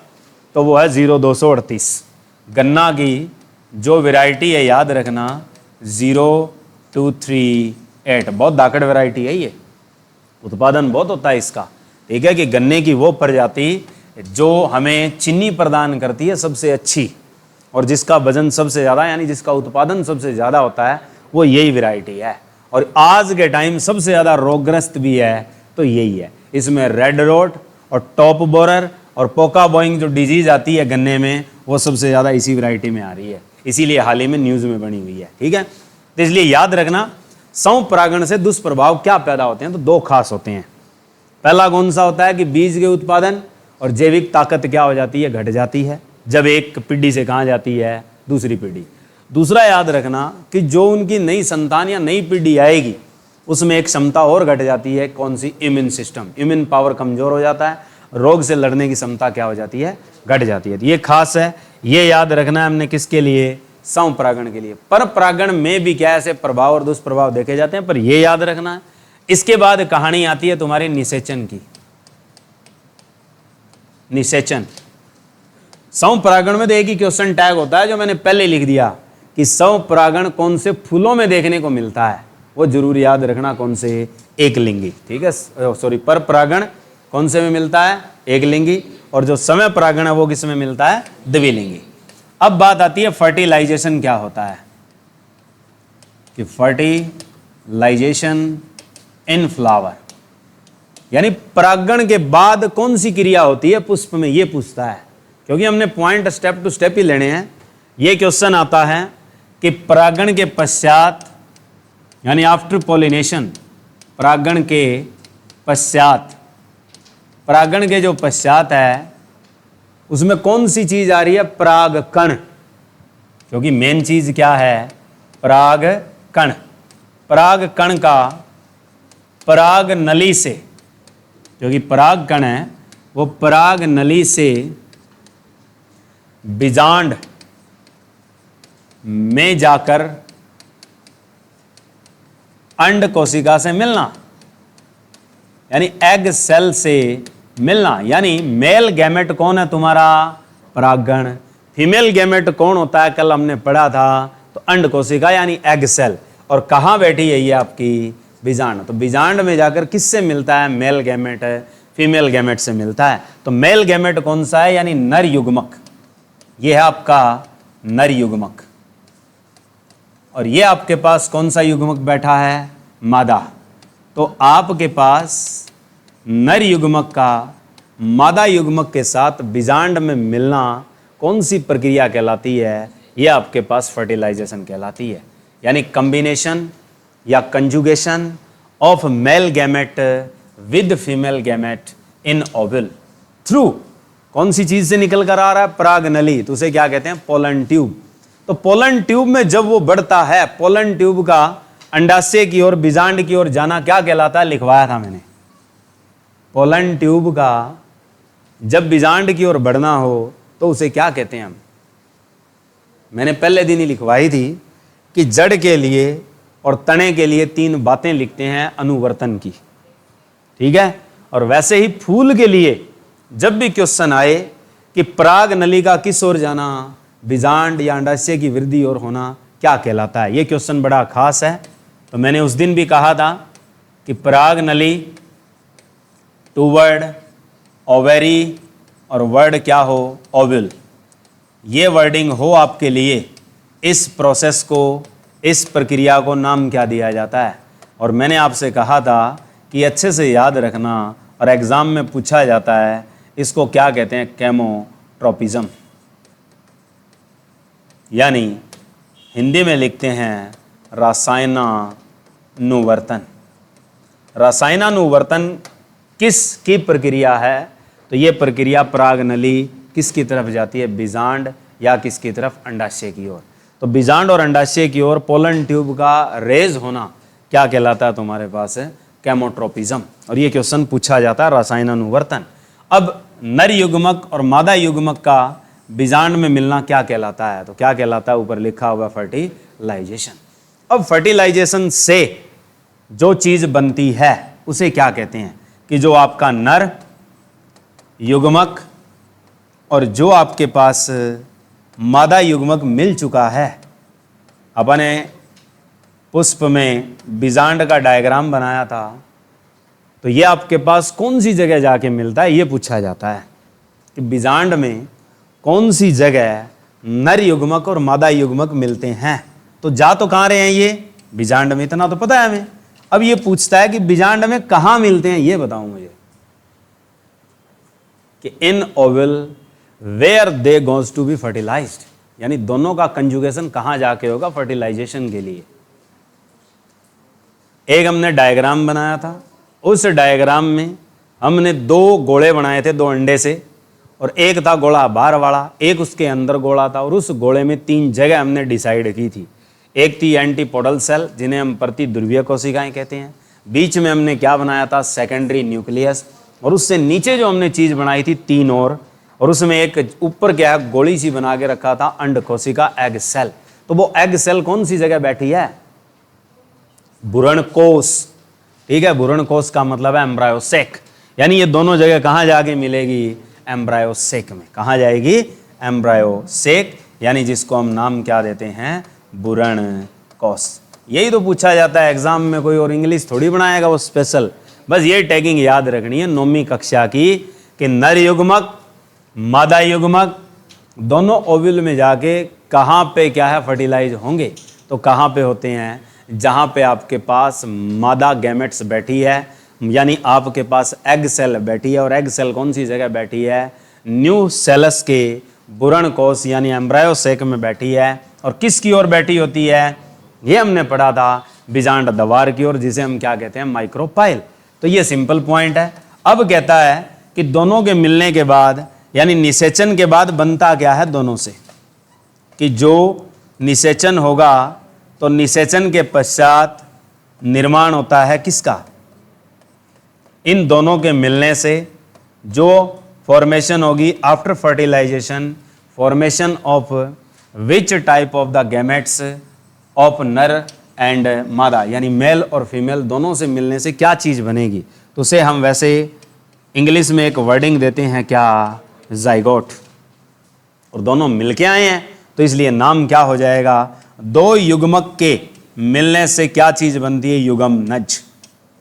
तो वो है 0238। गन्ना की जो वैरायटी है याद रखना 0238, बहुत दाकड़ वैरायटी है ये, उत्पादन बहुत होता है इसका। ठीक है कि गन्ने की वो प्रजाति जो हमें चीनी प्रदान करती है सबसे अच्छी और जिसका वजन सबसे ज़्यादा यानी जिसका उत्पादन सबसे ज़्यादा होता है वो यही वैरायटी है। और आज के टाइम सबसे ज़्यादा रोगग्रस्त भी है तो यही है। इसमें रेड रोट और टॉप बोरर और पोका बॉइंग जो डिजीज आती है गन्ने में वो सबसे ज़्यादा इसी वैरायटी में आ रही है, इसीलिए हाल ही में न्यूज़ में बनी हुई है। ठीक है, तो इसलिए याद रखना संपरागण से दुष्प्रभाव क्या पैदा होते हैं, तो दो खास होते हैं। पहला कौन सा होता है कि बीज के उत्पादन और जैविक ताकत क्या हो जाती है, घट जाती है जब एक पीढ़ी से कहाँ जाती है दूसरी पीढ़ी। दूसरा याद रखना कि जो उनकी नई संतान या नई पीढ़ी आएगी उसमें एक क्षमता और घट जाती है, कौन सी, इम्यून सिस्टम, इम्यून पावर कमजोर हो जाता है, रोग से लड़ने की क्षमता क्या हो जाती है, घट जाती है। तो ये खास है, ये याद रखना है हमने किसके लिए, संपरागण के लिए। पर परागण में भी क्या ऐसे प्रभाव और दुष्प्रभाव देखे जाते हैं, पर ये याद रखना है। इसके बाद कहानी आती है तुम्हारी निषेचन की। निषेचन संपरागण में तो एक ही क्वेश्चन टैग होता है जो मैंने पहले लिख दिया कि संपरागण कौन से फूलों में देखने को मिलता है, वो जरूर याद रखना, कौन से, एक लिंगी। ठीक है, सॉरी, पर परागण कौन से में मिलता है, एक लिंगी, और जो समय परागण है वो किस में मिलता है, द्विलिंगी। अब बात आती है फर्टिलाइजेशन क्या होता है, कि फर्टिलाइजेशन इन फ्लावर यानी परागण के बाद कौन सी क्रिया होती है पुष्प में, ये पूछता है। क्योंकि हमने पॉइंट स्टेप टू स्टेप ही लेने हैं। ये क्वेश्चन आता है कि परागण के पश्चात यानी आफ्टर पॉलिनेशन, परागण के पश्चात, परागण के जो पश्चात है उसमें कौन सी चीज आ रही है, परागकण। क्योंकि मेन चीज क्या है, परागकण। परागकण का पराग नली से, क्योंकि परागकण है वो पराग नली से बीजांड में जाकर अंड कोशिका से मिलना यानी एग सेल से मिलना। यानी मेल गैमेट कौन है तुम्हारा, परागण। फीमेल गैमेट कौन होता है, कल हमने पढ़ा था, तो अंड कोशिका यानी एग सेल। और कहाँ बैठी है ये आपकी, बीजांड। तो बीजांड में जाकर किससे मिलता है, मेल गैमेट फीमेल गैमेट से मिलता है। तो मेल गैमेट कौन सा है, यानी नर युग्मक। ये है आपका नर युग्मक। और ये आपके पास कौन सा युग्मक बैठा है, मादा। तो आपके पास नर युग्मक का मादा युग्मक के साथ बीजांड में मिलना कौन सी प्रक्रिया कहलाती है, ये आपके पास फर्टिलाइजेशन कहलाती है। यानी कॉम्बिनेशन या conjugation of male gamete with female gamete in Oval through कौन सी चीज से निकल कर आ रहा है, पराग नली। तो उसे क्या कहते हैं, पोलन ट्यूब। तो पोलन ट्यूब में जब वो बढ़ता है, पोलन ट्यूब का अंडाशय की ओर, बीजांड की ओर जाना क्या कहलाता है, लिखवाया था मैंने। पोलन ट्यूब का जब बीजांड की ओर बढ़ना हो तो उसे क्या कहते हैं हम, मैंने पहले दिन ही लिखवाई थी कि जड़ के लिए और तने के लिए 3 बातें लिखते हैं अनुवर्तन की। ठीक है, और वैसे ही फूल के लिए जब भी क्वेश्चन आए कि पराग नली का किस ओर जाना, बीजांड या अंडाशय की वृद्धि और होना क्या कहलाता है, ये क्वेश्चन बड़ा खास है। तो मैंने उस दिन भी कहा था कि पराग नली, टू वर्ड, ओवेरी और वर्ड क्या हो, ओव्यूल, ये वर्डिंग हो आपके लिए, इस प्रोसेस को, इस प्रक्रिया को नाम क्या दिया जाता है? और मैंने आपसे कहा था कि अच्छे से याद रखना और एग्ज़ाम में पूछा जाता है, इसको क्या कहते हैं? केमोट्रोपिज्म, यानी हिंदी में लिखते हैं रसायनानुवर्तन। रसायनानुवर्तन किसकी प्रक्रिया है? तो ये प्रक्रिया पराग नली किसकी तरफ जाती है? बीजांड या किसकी तरफ? अंडाशय की ओर। तो बीजांड और अंडाशय की ओर पोलन ट्यूब का रेज होना क्या कहलाता है तुम्हारे पास? केमोट्रोपिज्म। और ये क्वेश्चन पूछा जाता है रसायनानुवर्तन। अब नर युग्मक और मादा युग्मक का बीजांड में मिलना क्या कहलाता है? तो क्या कहलाता है? ऊपर लिखा हुआ फर्टिलाइजेशन। अब फर्टिलाइजेशन से जो चीज बनती है उसे क्या कहते हैं? कि जो आपका नर युग्मक और जो आपके पास मादा युग्मक मिल चुका है, अपने पुष्प में बीजांड का डायग्राम बनाया था, तो ये आपके पास कौन सी जगह जाके मिलता है? ये पूछा जाता है कि बीजांड में कौन सी जगह नर युग्मक और मादा युग्मक मिलते हैं। तो जा तो कहाँ रहे हैं ये? बीजांड में, इतना तो पता है हमें। अब ये पूछता है कि बीजांड में कहाँ मिलते हैं, ये बताओ मुझे। कि in oval where they goes to be fertilised, यानी दोनों का कंजुगेशन कहाँ जाके होगा फर्टिलाइजेशन के लिए। एक हमने डायग्राम बनाया था, उस डायग्राम में हमने दो गोले बनाए थे, दो अंडे से, और एक था गोला बाहर वाला, एक उसके अंदर गोला था, और उस गोले में तीन जगह हमने डिसाइड की थी। एक थी एंटीपोडल सेल, जिन्हें हम प्रति ध्रुवीय कोशिकाएं कहते हैं। बीच में हमने क्या बनाया था? Secondary nucleus. और उससे नीचे जो हमने चीज बनाई थी तीन और उसमें एक ऊपर क्या है, गोली सी बना के रखा था अंड कोशिका, एग सेल। तो वो एग सेल कौन सी जगह बैठी है? भ्रूण कोश। ठीक है, भ्रूण कोश का मतलब है एम्ब्रायोसेक, यानी ये दोनों जगह कहाँ जाके मिलेगी? एम्ब्रायोसेक में। कहाँ जाएगी? एम्ब्रायोसेक, यानी जिसको हम नाम क्या देते हैं? भ्रूण कोश। यही तो पूछा जाता है एग्जाम में, कोई और इंग्लिश थोड़ी बनाएगा वो स्पेशल। बस ये टैगिंग याद रखनी है 9वीं कक्षा की, कि नर युग्मक मादा युग्मक दोनों ओव्यूल में जाके कहाँ पे क्या है? फर्टिलाइज होंगे। तो कहाँ पे होते हैं? जहाँ पे आपके पास मादा गैमेट्स बैठी है, यानी आपके पास एग सेल बैठी है। और एग सेल कौन सी जगह बैठी है? न्यू सेलस के भ्रूण कोश यानी एम्ब्रायोसेक में बैठी है। और किसकी ओर बैठी होती है? ये हमने पढ़ा था बीजांड द्वार की ओर, जिसे हम क्या कहते हैं? माइक्रोपाइल। तो ये सिंपल पॉइंट है। अब कहता है कि दोनों के मिलने के बाद, यानी निषेचन के बाद बनता क्या है दोनों से? कि जो निषेचन होगा तो निषेचन के पश्चात निर्माण होता है किसका? इन दोनों के मिलने से जो फॉर्मेशन होगी after fertilisation, formation of which type of the gametes of नर एंड मादा, यानी मेल और फीमेल दोनों से मिलने से क्या चीज़ बनेगी? तो उसे हम वैसे इंग्लिश में एक वर्डिंग देते हैं क्या? जाइगोट। और दोनों मिलके आए हैं तो इसलिए नाम क्या हो जाएगा? दो युग्मक के मिलने से क्या चीज़ बनती है? युग्म नज।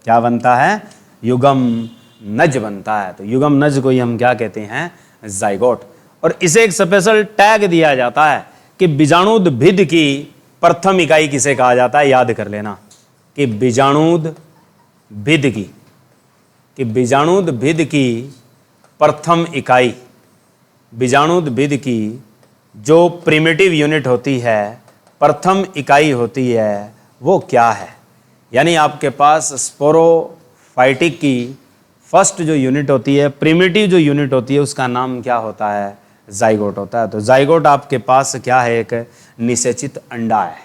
क्या बनता है? युग्म नज बनता है। तो युग्म नज को ही हम क्या कहते हैं? जाइगोट। और इसे एक स्पेशल टैग दिया जाता है कि बीजाणुद्भिद की प्रथम इकाई किसे कहा जाता है? याद कर लेना कि बीजाणुद्भिद की प्रथम इकाई, बीजाणुद्भिद की जो प्रिमिटिव यूनिट होती है, प्रथम इकाई होती है, वो क्या है? यानी आपके पास स्पोरोफाइटिक की फर्स्ट जो यूनिट होती है, प्रिमिटिव जो यूनिट होती है, उसका नाम क्या होता है? जाइगोट होता है। तो जाइगोट आपके पास क्या है? एक निषेचित अंडा है,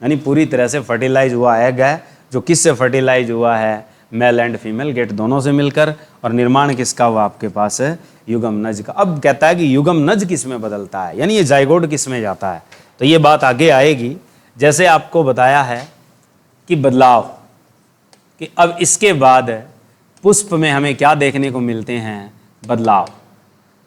यानी पूरी तरह से फर्टिलाइज हुआ एग है, जो किससे फर्टिलाइज हुआ है? मेल एंड फीमेल गेट दोनों से मिलकर। और निर्माण किसका हुआ आपके पास? युग्म नज का। अब कहता है कि युग्म नज किस में बदलता है, यानी ये जाइगोट किस में जाता है? तो ये बात आगे आएगी। जैसे आपको बताया है कि बदलाव, कि अब इसके बाद पुष्प में हमें क्या देखने को मिलते हैं? बदलाव।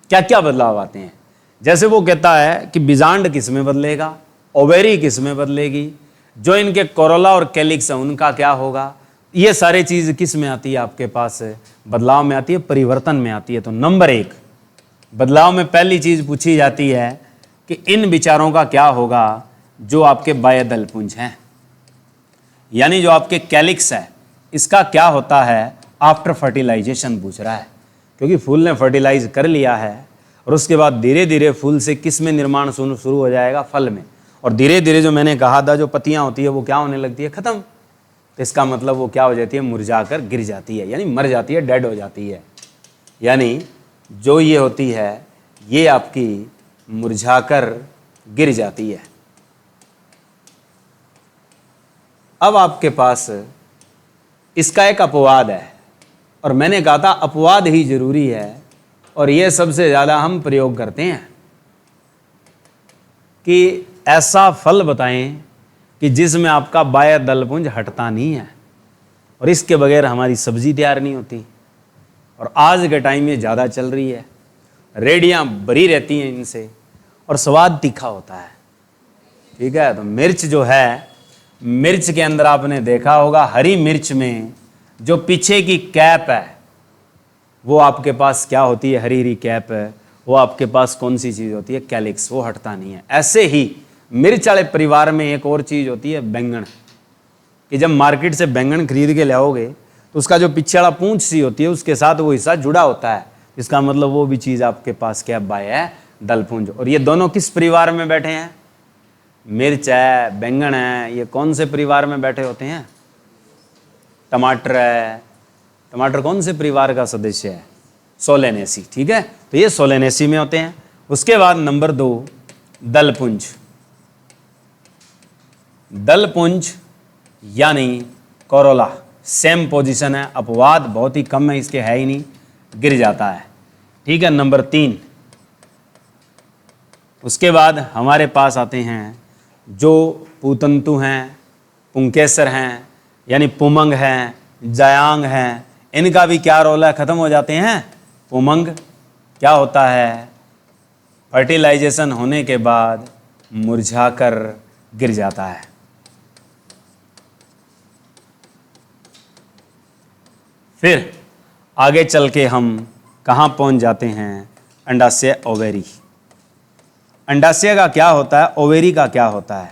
क्या क्या बदलाव आते हैं? जैसे वो कहता है कि बीजांड किस में बदलेगा? ओवेरी किस में बदलेगी? जो इनके कोरोला और कैलिक्स है उनका क्या होगा? ये सारी चीज किस में आती है आपके पास? बदलाव में आती है, परिवर्तन में आती है। तो नंबर 1 बदलाव में पहली चीज पूछी जाती है कि इन विचारों का क्या होगा जो आपके बाह्य दलपुंज हैं, यानी जो आपके कैलिक्स है, इसका क्या होता है आफ्टर फर्टिलाइजेशन पूछ रहा है। क्योंकि फूल ने फर्टिलाइज कर लिया है और उसके बाद धीरे धीरे फूल से किस में निर्माण शुरू हो जाएगा? फल में। और धीरे धीरे जो मैंने कहा था जो पत्तियां होती है वो क्या होने लगती है? खत्म। तो इसका मतलब वो क्या हो जाती है? मुरझाकर गिर जाती है, यानी मर जाती है, डेड हो जाती है। यानी जो ये होती है ये आपकी मुरझाकर गिर जाती है। अब आपके पास इसका एक अपवाद है, और मैंने कहा था अपवाद ही जरूरी है, और यह सबसे ज़्यादा हम प्रयोग करते हैं कि ऐसा फल बताएं कि जिसमें आपका बाह्य दलपुंज हटता नहीं है, और इसके बगैर हमारी सब्जी तैयार नहीं होती। और आज के टाइम में ज़्यादा चल रही है, रेडियाँ भरी रहती हैं इनसे, और स्वाद तीखा होता है। ठीक है, तो मिर्च जो है, मिर्च के अंदर आपने देखा होगा हरी मिर्च में जो पीछे की कैप है वो आपके पास क्या होती है? हरी हरी कैप है, वो आपके पास कौन सी चीज़ होती है? कैलिक्स, वो हटता नहीं है। ऐसे ही मिर्च वाले परिवार में एक और चीज़ होती है बैंगन, कि जब मार्केट से बैंगन खरीद के लाओगे तो उसका जो पीछे वाला पूंछ सी होती है उसके साथ वो हिस्सा जुड़ा होता है। इसका मतलब वो भी चीज़ आपके पास क्या? बाह्य दलपुंज। और ये दोनों किस परिवार में बैठे हैं? मिर्च है, बैंगन है, ये कौन से परिवार में बैठे होते हैं? टमाटर है, टमाटर कौन से परिवार का सदस्य है? सोलेनेसी। ठीक है, तो ये सोलेनेसी में होते हैं। उसके बाद नंबर 2 दलपुंज। दलपुंज यानी कोरोला, सेम पोजीशन है, अपवाद बहुत ही कम है, इसके है ही नहीं, गिर जाता है। ठीक है, नंबर 3। उसके बाद हमारे पास आते हैं जो पूतंतु हैं, पुंकेसर हैं, यानी पुमंग हैं, जायांग हैं, इनका भी क्या रोल है? खत्म हो जाते हैं। पुमंग क्या होता है? फर्टिलाइजेशन होने के बाद मुरझाकर गिर जाता है। फिर आगे चल के हम कहाँ पहुँच जाते हैं? अंडाशय, ओवेरी। अंडाशय का क्या होता है? ओवेरी का क्या होता है?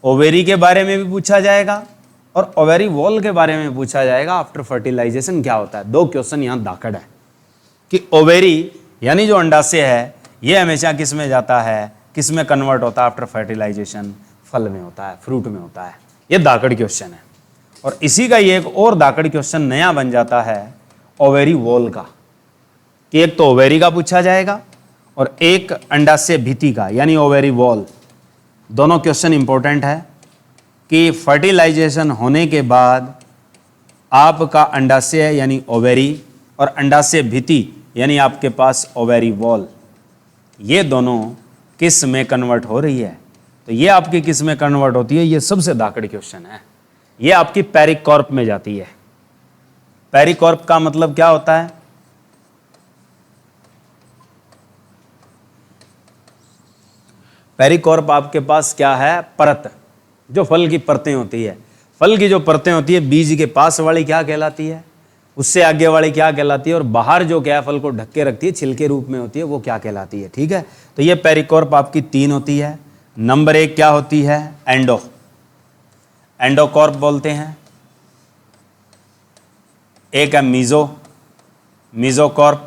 ओवेरी के बारे में भी पूछा जाएगा और ओवेरी वॉल के बारे में पूछा जाएगा। आफ्टर फर्टिलाइजेशन क्या होता है? 2 क्वेश्चन यहाँ दाखड़ है कि ओवेरी यानी जो अंडाशय है ये हमेशा किस में जाता है? किस में कन्वर्ट होता है आफ्टर फर्टिलाइजेशन? फल में होता है, फ्रूट में होता है। ये दाखड़ क्वेश्चन है। और इसी का ये एक और दाखड़ क्वेश्चन नया बन जाता है ओवेरी वॉल का, कि एक तो ओवेरी का पूछा जाएगा और एक अंडाशय भित्ति का, यानी ओवेरी वॉल। दोनों क्वेश्चन इंपॉर्टेंट है कि फर्टिलाइजेशन होने के बाद आपका अंडाशय यानी ओवेरी और अंडाशय भित्ति यानी आपके पास ओवेरी वॉल, ये दोनों किस में कन्वर्ट हो रही है? तो ये आपकी किस में कन्वर्ट होती है? ये सबसे दाकड़ क्वेश्चन है। ये आपकी पेरिकॉर्प में जाती है। पेरिकॉर्प का मतलब क्या होता है? पेरिकॉर्प आपके पास क्या है? परत, जो फल की परतें होती है। फल की जो परतें होती है, बीज के पास वाली क्या कहलाती है, उससे आगे वाली क्या कहलाती है, और बाहर जो क्या फल को ढक के रखती है, छिलके रूप में होती है, वो क्या कहलाती है। ठीक है, तो ये पेरिकॉर्प आपकी 3 होती है। नंबर 1 क्या होती है? एंडो, एंडोकॉर्प बोलते हैं। एक है मीजो, मीजोकॉर्प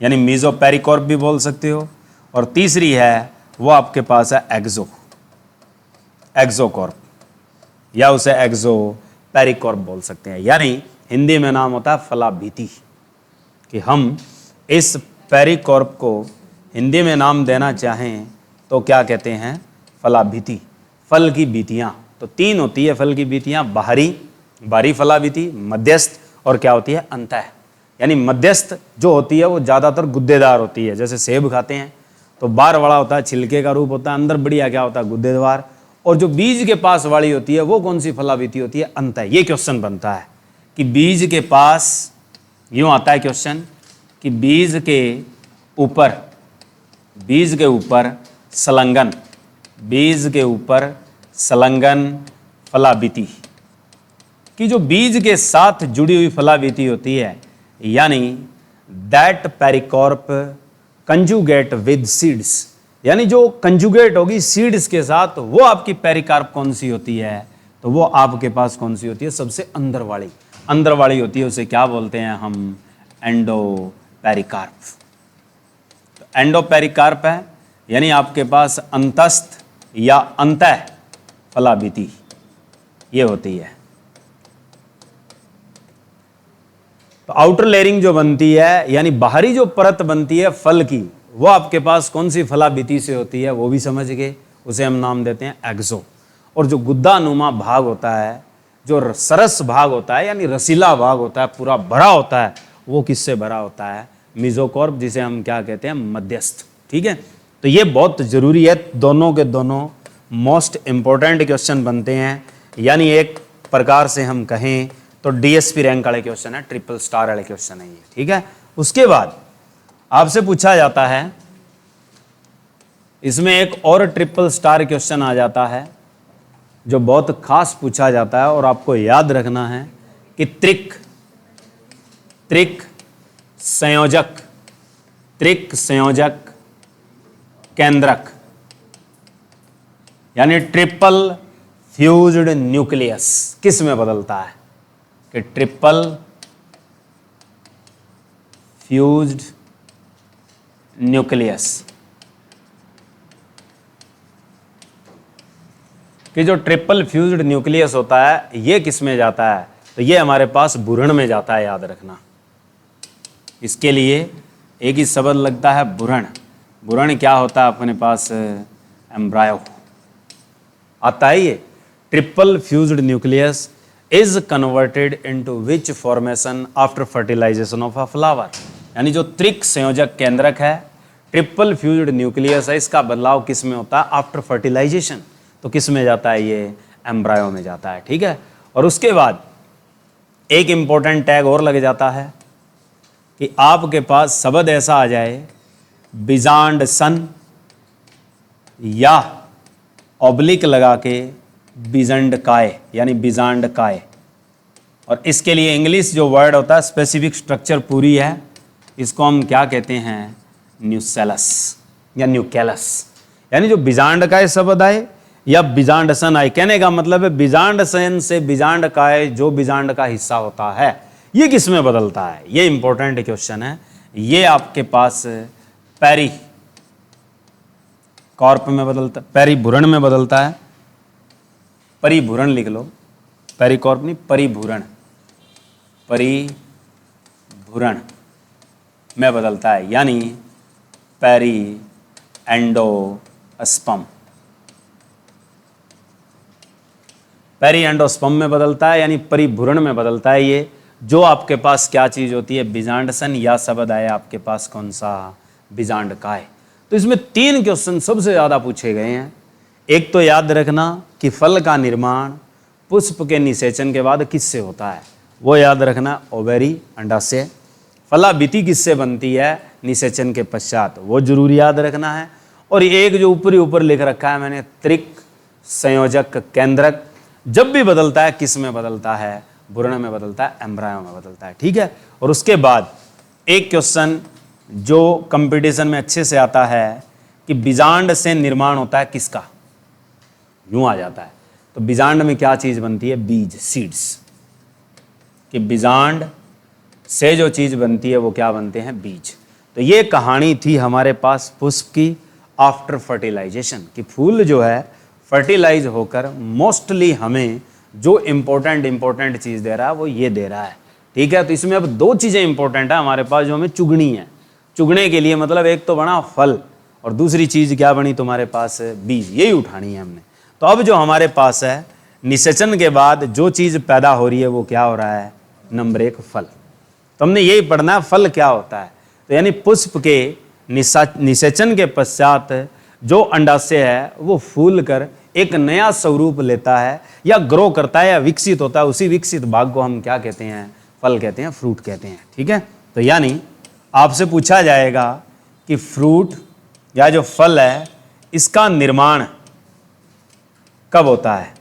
यानी मीजो पेरिकॉर्प भी बोल सकते हो। और तीसरी है वो आपके पास है एक्सो, एक्सोकॉर्प, या उसे एक्सो पेरिकॉर्प बोल सकते हैं। यानी हिंदी में नाम होता है फलाभिति, कि हम इस पेरिकॉर्प को हिंदी में नाम देना चाहें तो क्या कहते हैं? फलाभिति, फल की बीतियाँ। तो 3 होती है फल की बीतियाँ, बाहरी फलाभिति, मध्यस्थ और क्या होती है? अंतः। यानी मध्यस्थ जो होती है वो ज़्यादातर गुद्देदार होती है, जैसे सेब खाते हैं तो बाहर वाला होता है, छिलके का रूप होता है, अंदर बढ़िया क्या होता है? गुद्देदार। और जो बीज के पास वाली होती है वो कौन सी फलाभिति होती है? अंतः। ये क्वेश्चन बनता है कि बीज के पास, यूँ आता है क्वेश्चन कि बीज के ऊपर संलग्न, बीज के ऊपर संलग्न फलाभिति, कि जो बीज के साथ जुड़ी हुई फलावीति होती है, यानी दैट पेरिकॉर्प कंजुगेट विद सीड्स, यानी जो कंजुगेट होगी सीड्स के साथ, वो आपकी पेरिकार्प कौन सी होती है? तो वो आपके पास कौन सी होती है? सबसे अंदर वाली होती है। उसे क्या बोलते हैं हम? Endo pericarp. तो एंडो पेरिकार्प है, यानी आपके पास अंतस्थ या अंतः फलावीति ये होती है। तो आउटर लेयरिंग जो बनती है, यानी बाहरी जो परत बनती है फल की, वो आपके पास कौन सी फलावीति से होती है? वो भी समझ गए। उसे हम नाम देते हैं एक्सो। और जो गुद्दानुमा भाग होता है, जो सरस भाग होता है, यानी रसीला भाग होता है, पूरा भरा होता है, वो किससे भरा होता है? मीजोकॉर्प, जिसे हम क्या कहते हैं? मध्यस्थ। ठीक है, तो ये बहुत जरूरी है। दोनों के दोनों मोस्ट इंपॉर्टेंट क्वेश्चन बनते हैं, यानी एक प्रकार से हम कहें तो डीएसपी रैंक वाले क्वेश्चन है, ट्रिपल स्टार वाले क्वेश्चन है ये। ठीक है, उसके बाद आपसे पूछा जाता है, इसमें एक और ट्रिपल स्टार क्वेश्चन आ जाता है जो बहुत खास पूछा जाता है, और आपको याद रखना है कि त्रिक संयोजक केंद्रक, यानी ट्रिपल फ्यूज्ड न्यूक्लियस किस में बदलता है? कि ट्रिपल फ्यूज्ड न्यूक्लियस, कि जो ट्रिपल फ्यूज्ड न्यूक्लियस होता है ये किस में जाता है? तो ये हमारे पास भ्रूण में जाता है, याद रखना। इसके लिए एक ही शब्द लगता है, भ्रूण क्या होता है अपने पास? एम्ब्रायो आता है। ये triple fused nucleus is converted into which formation after fertilisation of a flower, यानी जो त्रिक संयोजक केंद्रक है, ट्रिपल फ्यूज्ड न्यूक्लियस है, इसका बदलाव किस में होता है? After fertilisation. तो किस में जाता है? ये एम्ब्रायो में जाता है। ठीक है, और उसके बाद एक इंपॉर्टेंट टैग और लग जाता है कि आपके पास शब्द ऐसा आ जाए, बीजांड सन, या ऑब्लिक लगा के बीजंड काय, यानी बीजांड काय। और इसके लिए इंग्लिश जो वर्ड होता है, स्पेसिफिक स्ट्रक्चर पूरी है, इसको हम क्या कहते हैं? न्यूसेलस या न्यूकेलस, यानी जो बीजांड काय शब्द आए या बीजांड सन आए, कहने का मतलब है बीजांड सन से बीजांड काय, जो बीजांड का हिस्सा होता है, ये किस में बदलता है? ये इंपॉर्टेंट क्वेश्चन है। ये आपके पास पेरी कॉर्प में बदलता, पेरीभूरण में बदलता है। परिभूरण लिख लो, पेरिकॉर्प नहीं, परिभूरण में बदलता है, यानी पेरी एंडोस्पर्म में बदलता है, यानी परिभूरण में बदलता है। ये जो आपके पास क्या चीज होती है? बीजांड सन, या शब्द आया आपके पास कौन सा? बीजांड काय। तो इसमें 3 क्वेश्चन सबसे ज्यादा पूछे गए हैं। एक तो याद रखना कि फल का निर्माण पुष्प के निषेचन के बाद किससे होता है? वो याद रखना, ओवेरी, अंडाशय। फलावीति किससे बनती है? निषेचन के पश्चात, वो जरूर याद रखना है। और एक जो ऊपर लिख रखा है मैंने, त्रिक संयोजक केंद्रक, जब भी बदलता है किस में बदलता है? भ्रूण में बदलता है, एम्ब्रायो में बदलता है। ठीक है, और उसके बाद एक क्वेश्चन जो कंपटीशन में अच्छे से आता है कि बीजांड से निर्माण होता है किसका? यूं आ जाता है। तो बीजांड में क्या चीज बनती है? बीज, सीड्स। कि बीजांड से जो चीज बनती है वो क्या बनते हैं? बीज। तो ये कहानी थी हमारे पास पुष्प की आफ्टर फर्टिलाइजेशन, कि फूल जो है फर्टिलाइज होकर मोस्टली हमें जो इंपॉर्टेंट चीज दे रहा है वो ये दे रहा है। ठीक है, तो इसमें अब 2 चीजें इंपॉर्टेंट है हमारे पास जो हमें चुगनी है। चुगने के लिए मतलब एक तो बना फल, और दूसरी चीज क्या बनी तुम्हारे पास? बीज। यही उठानी है हमने। तो अब जो हमारे पास है, निषेचन के बाद जो चीज पैदा हो रही है वो क्या हो रहा है? नंबर 1 फल। तो हमने यही पढ़ना है फल क्या होता है। तो यानी पुष्प के निषेचन के पश्चात जो अंडाशय है वो फूल कर एक नया स्वरूप लेता है, या ग्रो करता है, या विकसित होता है। उसी विकसित भाग को हम क्या कहते हैं? फल कहते हैं, फ्रूट कहते हैं। ठीक है, तो यानी आपसे पूछा जाएगा कि फ्रूट या जो फल है इसका निर्माण कब होता है?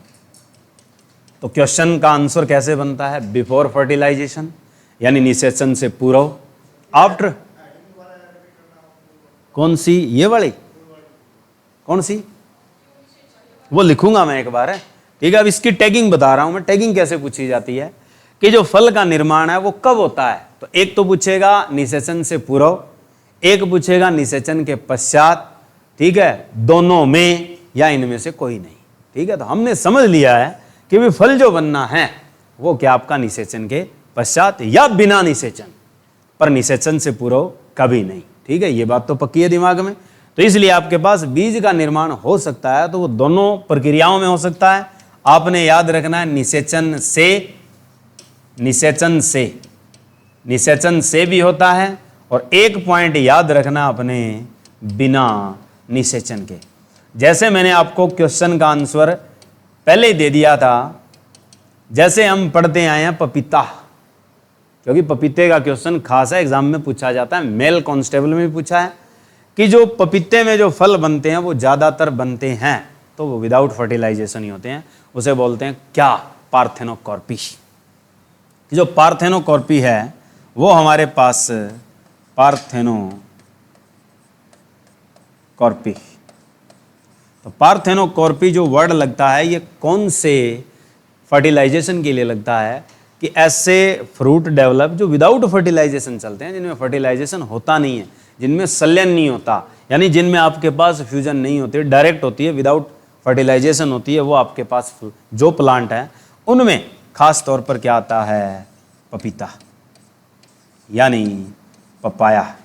तो क्वेश्चन का आंसर कैसे बनता है? बिफोर फर्टिलाइजेशन यानी निषेचन से पूर्व, आफ्टर। कौन सी? ये वाली कौन सी? वो लिखूंगा मैं एक बार है, ठीक है। अब इसकी टैगिंग बता रहा हूं मैं, टैगिंग कैसे पूछी जाती है कि जो फल का निर्माण है वो कब होता है। तो एक तो पूछेगा निषेचन से पूर्व, एक पूछेगा निषेचन के पश्चात, ठीक है, दोनों में या इनमें से कोई नहीं, ठीक है। तो हमने समझ लिया है कि भी फल जो बनना है वो क्या आपका निषेचन के पश्चात या बिना निषेचन, पर निषेचन से पूर्व कभी नहीं, ठीक है। ये बात तो पक्की है दिमाग में। तो इसलिए आपके पास बीज का निर्माण हो सकता है तो वो दोनों प्रक्रियाओं में हो सकता है। आपने याद रखना है निषेचन से भी होता है, और एक पॉइंट याद रखना अपने बिना निषेचन के। जैसे मैंने आपको क्वेश्चन का आंसर पहले ही दे दिया था, जैसे हम पढ़ते आए हैं पपीता, क्योंकि पपीते का क्वेश्चन खास है, एग्जाम में पूछा जाता है, मेल कांस्टेबल में भी पूछा है कि जो पपीते में जो फल बनते हैं वो ज़्यादातर बनते हैं तो वो विदाउट फर्टिलाइजेशन ही होते हैं। उसे बोलते हैं क्या? पार्थेनोकॉर्पी। जो पार्थेनोकॉर्पी है वो हमारे पास पार्थेनोकॉर्पी, तो पार्थेनोकॉर्पी जो वर्ड लगता है ये कौन से फर्टिलाइजेशन के लिए लगता है कि ऐसे फ्रूट डेवलप जो विदाउट फर्टिलाइजेशन चलते हैं, जिनमें फर्टिलाइजेशन होता नहीं है, जिनमें संलयन नहीं होता, यानी जिनमें आपके पास फ्यूजन नहीं होती, डायरेक्ट होती है, विदाउट फर्टिलाइजेशन होती है, वो आपके पास जो प्लांट है उनमें खास तौर पर क्या आता है? पपीता यानी पपाया।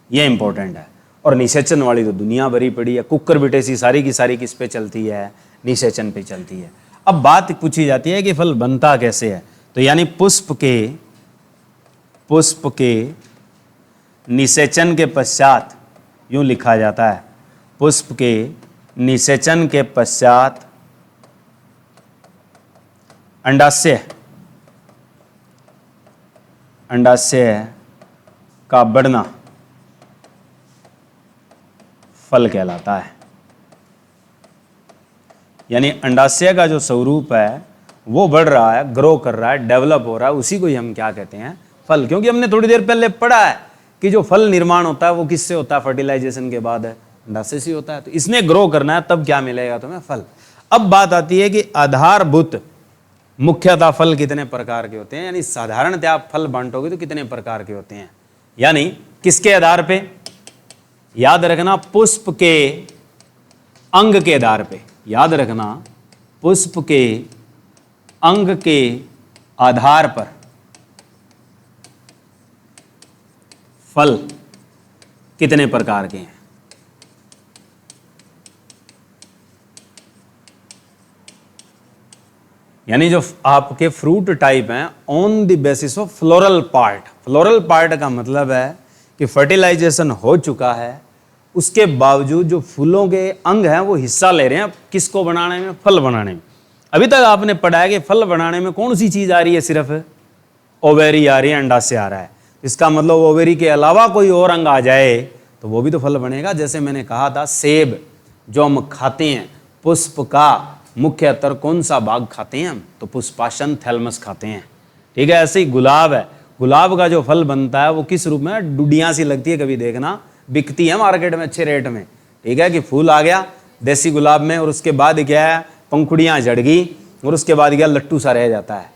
ये इंपॉर्टेंट है। और निषेचन वाली तो दुनिया भरी पड़ी है, कुकर बिटेसी सारी की सारी किस पे चलती है? निषेचन पे चलती है। अब बात पूछी जाती है कि फल बनता कैसे है, तो यानी पुष्प के निषेचन के पश्चात, यूं लिखा जाता है, पुष्प के निषेचन के पश्चात अंडाशय का बढ़ना फल कहलाता है। यानी अंडाशय का जो स्वरूप है वो बढ़ रहा है, ग्रो कर रहा है, डेवलप हो रहा है, उसी को ही हम क्या कहते हैं? फल। क्योंकि हमने थोड़ी देर पहले पढ़ा है कि जो फल निर्माण होता है वो किससे होता है? फर्टिलाइजेशन के बाद है, अंडाशय से होता है। तो इसने ग्रो करना है, तब क्या मिलेगा तुम्हें? फल। अब बात आती है कि आधारभूत मुख्यतः फल कितने प्रकार के होते हैं, यानी साधारणतः आप फल बांटोगे तो कितने प्रकार के होते हैं, यानी किसके आधार पे? याद रखना, पुष्प के अंग के आधार पे। याद रखना, पुष्प के अंग के आधार पर फल कितने प्रकार के हैं। यानी जो आपके फ्रूट टाइप हैं on the basis of floral part. Floral part का मतलब है कि फर्टिलाइजेशन हो चुका है, उसके बावजूद जो फूलों के अंग हैं वो हिस्सा ले रहे हैं किसको बनाने में? फल बनाने में। अभी तक आपने पढ़ा है कि फल बनाने में कौन सी चीज आ रही है? सिर्फ ओवेरी आ रही है, अंडाशय आ रहा है। इसका मतलब ओवेरी के अलावा कोई और अंग आ जाए तो वो भी तो फल बनेगा। जैसे मैंने कहा था, सेब जो हम खाते हैं, पुष्प का मुख्यतर कौन सा भाग खाते हैं हम? तो पुष्पासन, थैलमस खाते हैं, ठीक है। ऐसे ही गुलाब है, गुलाब का जो फल बनता है वो किस रूप में? डुडियाँ सी लगती है, कभी देखना, बिकती है मार्केट में अच्छे रेट में, ठीक है। कि फूल आ गया देसी गुलाब में, और उसके बाद क्या है? पंखुड़ियाँ झड़ गई, और उसके बाद क्या? लट्टू सा रह जाता है,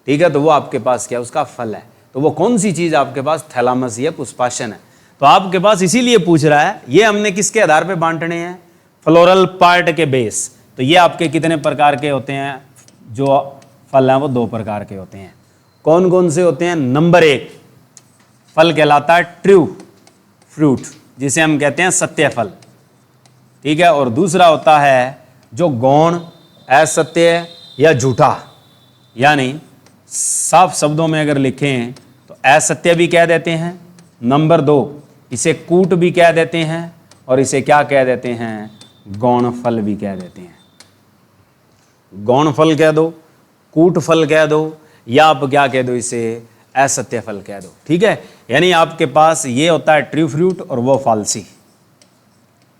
ठीक है। तो वो आपके पास क्या? उसका फल है। तो वो कौन सी चीज़ आपके पास? थैलामस या पुष्पासन है। तो आपके पास इसीलिए पूछ रहा है, ये हमने किसके आधार पे बांटने हैं? फ्लोरल पार्ट के बेस। तो ये आपके कितने प्रकार के होते हैं? जो फल हैं वो 2 प्रकार के होते हैं। कौन कौन से होते हैं? नंबर 1 फल कहलाता है ट्रू फ्रूट, जिसे हम कहते हैं सत्य फल, ठीक है। और दूसरा होता है जो गौण, असत्य या झूठा, यानी साफ शब्दों में अगर लिखें तो असत्य भी कह देते हैं। नंबर 2 इसे कूट भी कह देते हैं, और इसे क्या कह देते हैं? गौण फल भी कह देते हैं। गौण फल कह दो, कूट फल कह दो, या आप क्या कह दो? इसे असत्य फल कह दो, ठीक है। यानी आपके पास ये होता है ट्रू फ्रूट और वो फॉल्सी,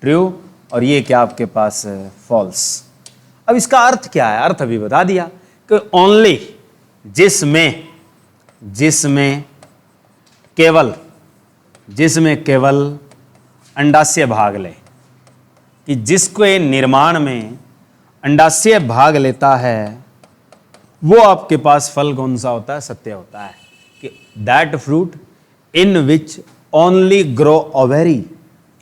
ट्रू, और ये क्या आपके पास? फॉल्स। अब इसका अर्थ क्या है? अर्थ अभी बता दिया कि ओनली जिसमें केवल अंडाशय भाग ले, कि जिसके निर्माण में अंडाशय भाग लेता है वो आपके पास फल कौन सा होता है? सत्य होता है। कि that fruit in which only grow ovary,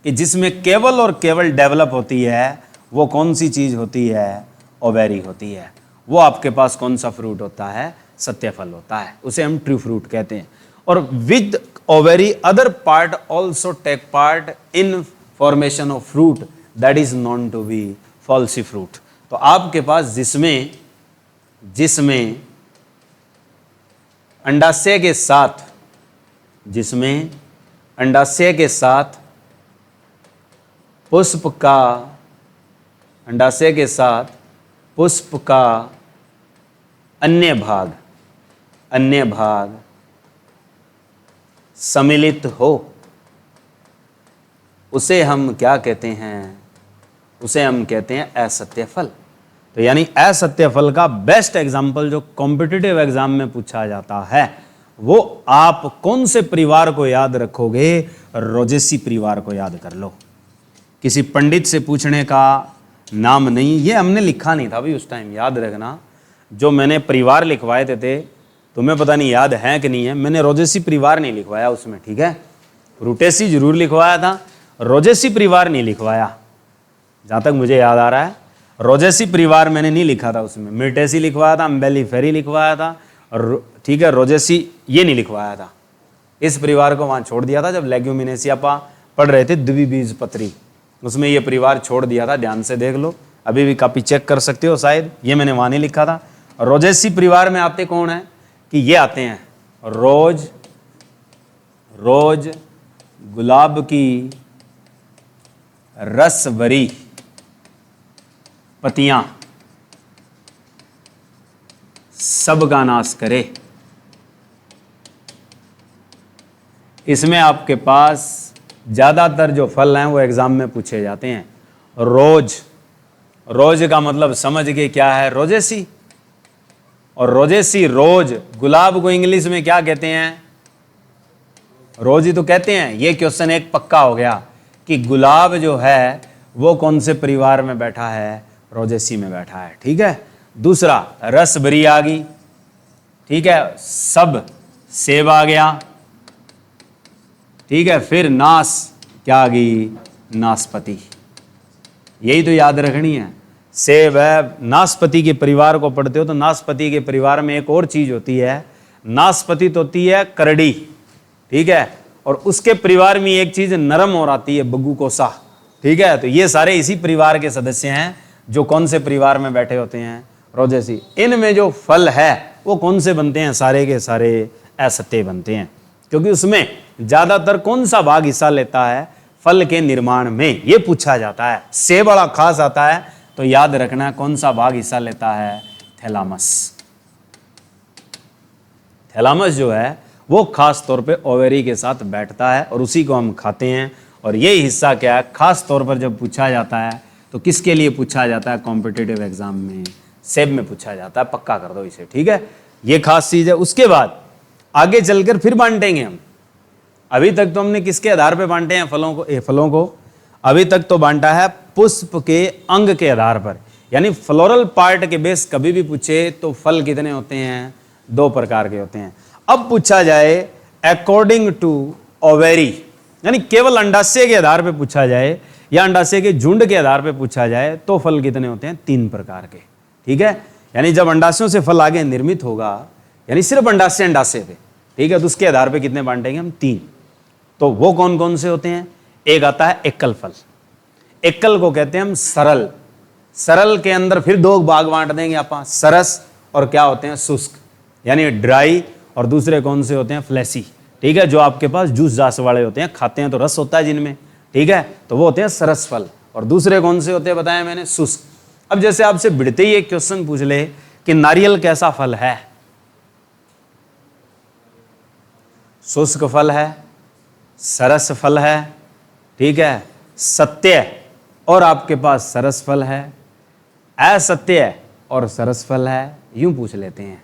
कि जिसमें केवल और केवल डेवलप होती है वो कौन सी चीज होती है? ओवेरी होती है। वो आपके पास कौन सा फ्रूट होता है? सत्य फल होता है, उसे हम ट्रू फ्रूट कहते हैं। और with ovary other part also take part in formation of fruit that is known to be false fruit. तो आपके पास जिसमें अंडाशय के साथ पुष्प का अन्य भाग सम्मिलित हो, उसे हम क्या कहते हैं? उसे हम कहते हैं असत्य फल। तो यानी असत्य फल का बेस्ट एग्जाम्पल जो कॉम्पिटिटिव एग्जाम में पूछा जाता है, वो आप कौन से परिवार को याद रखोगे? रोजेसी परिवार को याद कर लो। किसी पंडित से पूछने का नाम नहीं, ये हमने लिखा नहीं था भाई उस टाइम, याद रखना। जो मैंने परिवार लिखवाए थे तुम्हें पता नहीं याद है कि नहीं है, मैंने रोजेसी परिवार नहीं लिखवाया उसमें, ठीक है? रूटेसी जरूर लिखवाया था, रोजेसी परिवार नहीं लिखवाया, जहां तक मुझे याद आ रहा है। रोजेसी परिवार मैंने नहीं लिखा था उसमें, मिर्टेसी लिखवाया था, अम्बेलीफेरी लिखवाया था, और ठीक है रोजेसी ये नहीं लिखवाया था। इस परिवार को वहां छोड़ दिया था जब लेग्यूमिनेसिया पढ़ रहे थे, द्विबीजपत्री, उसमें ये परिवार छोड़ दिया था। ध्यान से देख लो, अभी भी कॉपी चेक कर सकते हो, शायद ये मैंने वहां नहीं लिखा था। रोजेसी परिवार में आते कौन है? कि ये आते हैं रोज गुलाब की रस भरी पतियां सबका नाश करे। इसमें आपके पास ज्यादातर जो फल हैं वो एग्जाम में पूछे जाते हैं। रोज का मतलब समझ गए क्या है? रोजेसी। और रोजेसी रोज, गुलाब को इंग्लिश में क्या कहते हैं? रोज ही तो कहते हैं। ये क्वेश्चन एक पक्का हो गया कि गुलाब जो है वो कौन से परिवार में बैठा है? रोजेसी में बैठा है, ठीक है। दूसरा रस भरी आ गई, ठीक है, सब सेब आ गया, ठीक है। फिर नास क्या आ गई? नाशपाती। यही तो याद रखनी है। सेब है, नाशपाती के परिवार को पढ़ते हो तो नाशपाती के परिवार में एक और चीज होती है, नाशपाती तो होती है करड़ी, ठीक है, और उसके परिवार में एक चीज नरम और आती है, बग्गूकोसा, ठीक है। तो ये सारे इसी परिवार के सदस्य हैं जो कौन से परिवार में बैठे होते हैं? रोजेसी। इनमें जो फल है वो कौन से बनते हैं? सारे के सारे असत्य बनते हैं, क्योंकि उसमें ज्यादातर कौन सा भाग हिस्सा लेता है फल के निर्माण में, ये पूछा जाता है। सेब बड़ा खास आता है तो याद रखना कौन सा भाग हिस्सा लेता है? थैलामस। थैलामस जो है वो खास तौर पे ओवेरी के साथ बैठता है और उसी को हम खाते हैं। और ये हिस्सा क्या है? खास तौर पर जब पूछा जाता है तो किसके लिए पूछा जाता है? कॉम्पिटिटिव एग्जाम में सेब में पूछा जाता है, पक्का कर दो इसे, ठीक है। ये खास चीज है। उसके बाद आगे चलकर फिर बांटेंगे हम। अभी तक तो हमने किसके आधार पे बांटे हैं फलों को? अभी तक तो बांटा है पुष्प के अंग के आधार पर, यानी फ्लोरल पार्ट के बेस कभी भी पूछे तो फल कितने होते हैं? 2 प्रकार के होते हैं। अब पूछा जाए अकॉर्डिंग टू ओवेरी, यानी केवल अंडाशय के आधार पे पूछा जाए या अंडाशय के झुंड के आधार पे पूछा जाए तो फल कितने होते हैं? 3 प्रकार के, ठीक है। यानी जब अंडाशयों से फल आगे निर्मित होगा, यानी सिर्फ अंडाशय पे, ठीक है, तो उसके आधार पे कितने बांटेंगे हम? 3। तो वो कौन कौन से होते हैं? एक आता है एकल फल। एकल को कहते हैं हम सरल। सरल के अंदर फिर 2 भाग बांट देंगे आप, सरस और क्या होते हैं? शुष्क, यानी ड्राई। और दूसरे कौन से होते हैं? फ्लैसी, ठीक है, जो आपके पास जूस जास वाले होते हैं, खाते हैं तो रस होता है जिनमें, ठीक है, तो वो होते हैं सरस फल। और दूसरे कौन से होते हैं बताया मैंने? शुष्क। अब जैसे आपसे भिड़ते ही एक क्वेश्चन पूछ ले कि नारियल कैसा फल है? शुष्क फल है, सरस फल है, ठीक है, सत्य और आपके पास सरस फल है, असत्य और सरस फल है, यूं पूछ लेते हैं।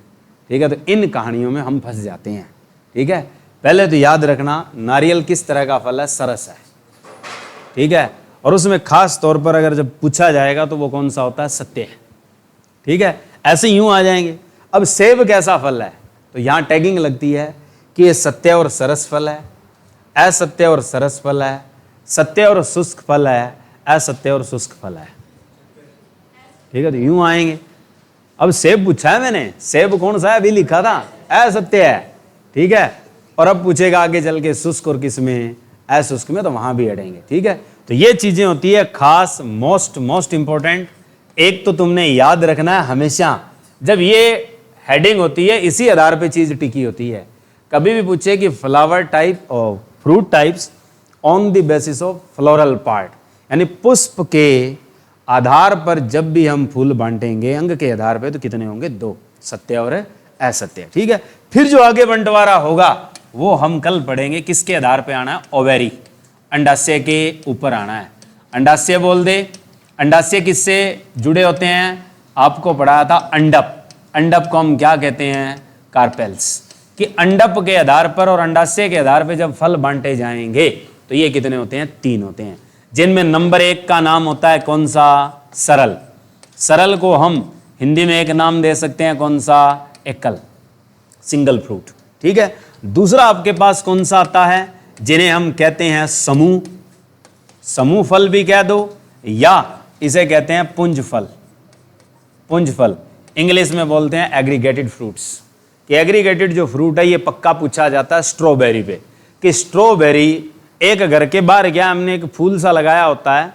ठीक है, तो इन कहानियों में हम फंस जाते हैं। ठीक है, पहले तो याद रखना नारियल किस तरह का फल है, सरस है। ठीक है, और उसमें खास तौर पर अगर जब पूछा जाएगा तो वो कौन सा होता है, सत्य है। ठीक है, ऐसे यूं आ जाएंगे। अब सेब कैसा फल है, तो यहां टैगिंग लगती है कि ये सत्य और सरस फल है, असत्य और सरस फल है, सत्य और शुष्क फल है, असत्य और शुष्क फल है। ठीक है, तो यूं आएंगे। अब सेब पूछा है मैंने, सेब कौन सा है, अभी लिखा था असत्य है। ठीक है, और अब पूछेगा आगे चल के शुष्क और किस में, अशुष्क में, तो वहां भी अड़ेंगे। ठीक है, तो ये चीजें होती है खास, मोस्ट इंपॉर्टेंट। एक तो तुमने याद रखना है हमेशा, जब ये हेडिंग होती है इसी आधार पे चीज टिकी होती है। कभी भी पूछे कि फ्लावर टाइप और fruit types on the basis of floral part, यानी पुष्प के आधार पर जब भी हम फूल बांटेंगे अंग के आधार पे, तो कितने होंगे, 2, सत्य और असत्य। ठीक है, फिर जो आगे बंटवारा होगा वो हम कल पढ़ेंगे। किसके आधार पे आना है, ओवेरी, अंडाशय के ऊपर आना है। अंडाशय बोल दे, अंडाशय किससे जुड़े होते हैं, आपको पढ़ाया था अंडप। अंडप को हम क्या कहते हैं, कार्पेल्स। कि अंडप के आधार पर और अंडाशय के आधार पर जब फल बांटे जाएंगे तो ये कितने होते हैं, 3 होते हैं, जिनमें नंबर 1 का नाम होता है कौन सा, सरल। सरल को हम हिंदी में एक नाम दे सकते हैं, कौन सा, एकल, सिंगल फ्रूट। ठीक है, दूसरा आपके पास कौन सा आता है, जिन्हें हम कहते हैं समूह। समूह फल भी कह दो, या इसे कहते हैं पुंज फल। पुंज फल इंग्लिश में बोलते हैं एग्रीगेटेड फ्रूट्स। कि एग्रीगेटेड जो फ्रूट है, ये पक्का पूछा जाता है स्ट्रॉबेरी पे, कि स्ट्रॉबेरी एक घर के बाहर क्या हमने एक फूल सा लगाया होता है,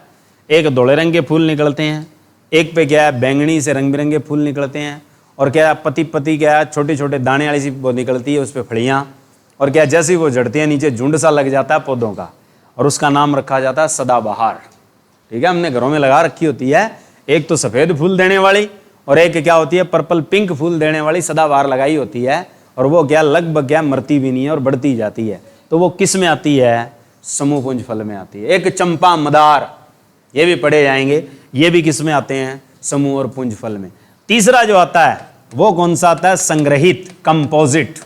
एक धोले रंग के फूल निकलते हैं, एक पे क्या है बैंगनी से रंग बिरंगे फूल निकलते हैं, और क्या पति पति क्या है छोटे छोटे दाने वाली सी वो निकलती है, उस पर फड़ियाँ, और क्या जैसे ही वो जड़ती है नीचे झुंड सा लग जाता है पौधों का, और उसका नाम रखा जाता है सदाबहार। ठीक है, हमने घरों में लगा रखी होती है, एक तो सफ़ेद फूल देने वाली और एक क्या होती है पर्पल पिंक फूल देने वाली सदाबहार लगाई होती है, और वो क्या लगभग क्या मरती भी नहीं है और बढ़ती जाती है। तो वो किस में आती है, समूह पुंज फल में आती है। एक चंपा मदार, ये भी पढ़े जाएंगे, ये भी किस में आते हैं, समूह और पुंज फल में। तीसरा जो आता है वो कौन सा आता है, संग्रहित, कंपोजिट,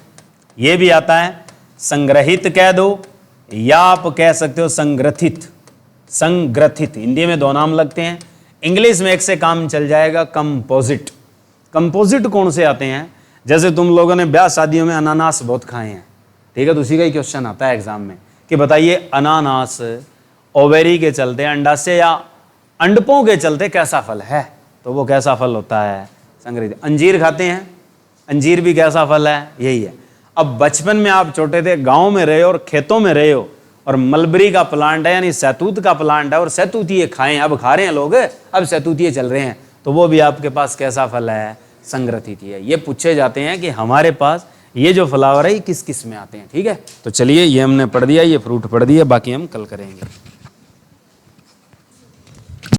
ये भी आता है। संग्रहित कह दो या आप कह सकते हो संग्रथित। संग्रथित हिंदी में 2 नाम लगते हैं, इंग्लिश में एक से काम चल जाएगा, कंपोजिट। कंपोजिट कौन से आते हैं, जैसे तुम लोगों ने ब्याह शादियों में अनानास बहुत खाए हैं। ठीक है, तो उसी का ही क्वेश्चन आता है एग्जाम में कि बताइए अनानास ओवेरी के चलते, अंडाशय या अंडपों के चलते कैसा फल है, तो वो कैसा फल होता है, संग्रहित। अंजीर खाते हैं, अंजीर भी कैसा फल है, यही है। अब बचपन में आप छोटे थे, गांव में रहे हो और खेतों में रहे हो, और मलबरी का प्लांट है यानी सहतूत का प्लांट है, और सहतूतिये खाएं, अब खा रहे हैं लोग, अब सहतूतिये चल रहे हैं, तो वो भी आपके पास कैसा फल है, संग्रथित है। ये पूछे जाते हैं कि हमारे पास ये जो फ्लावर है ये किस किस में आते हैं। ठीक है, तो चलिए ये हमने पढ़ दिया, ये फ्रूट पढ़ दिया, बाकी हम कल करेंगे।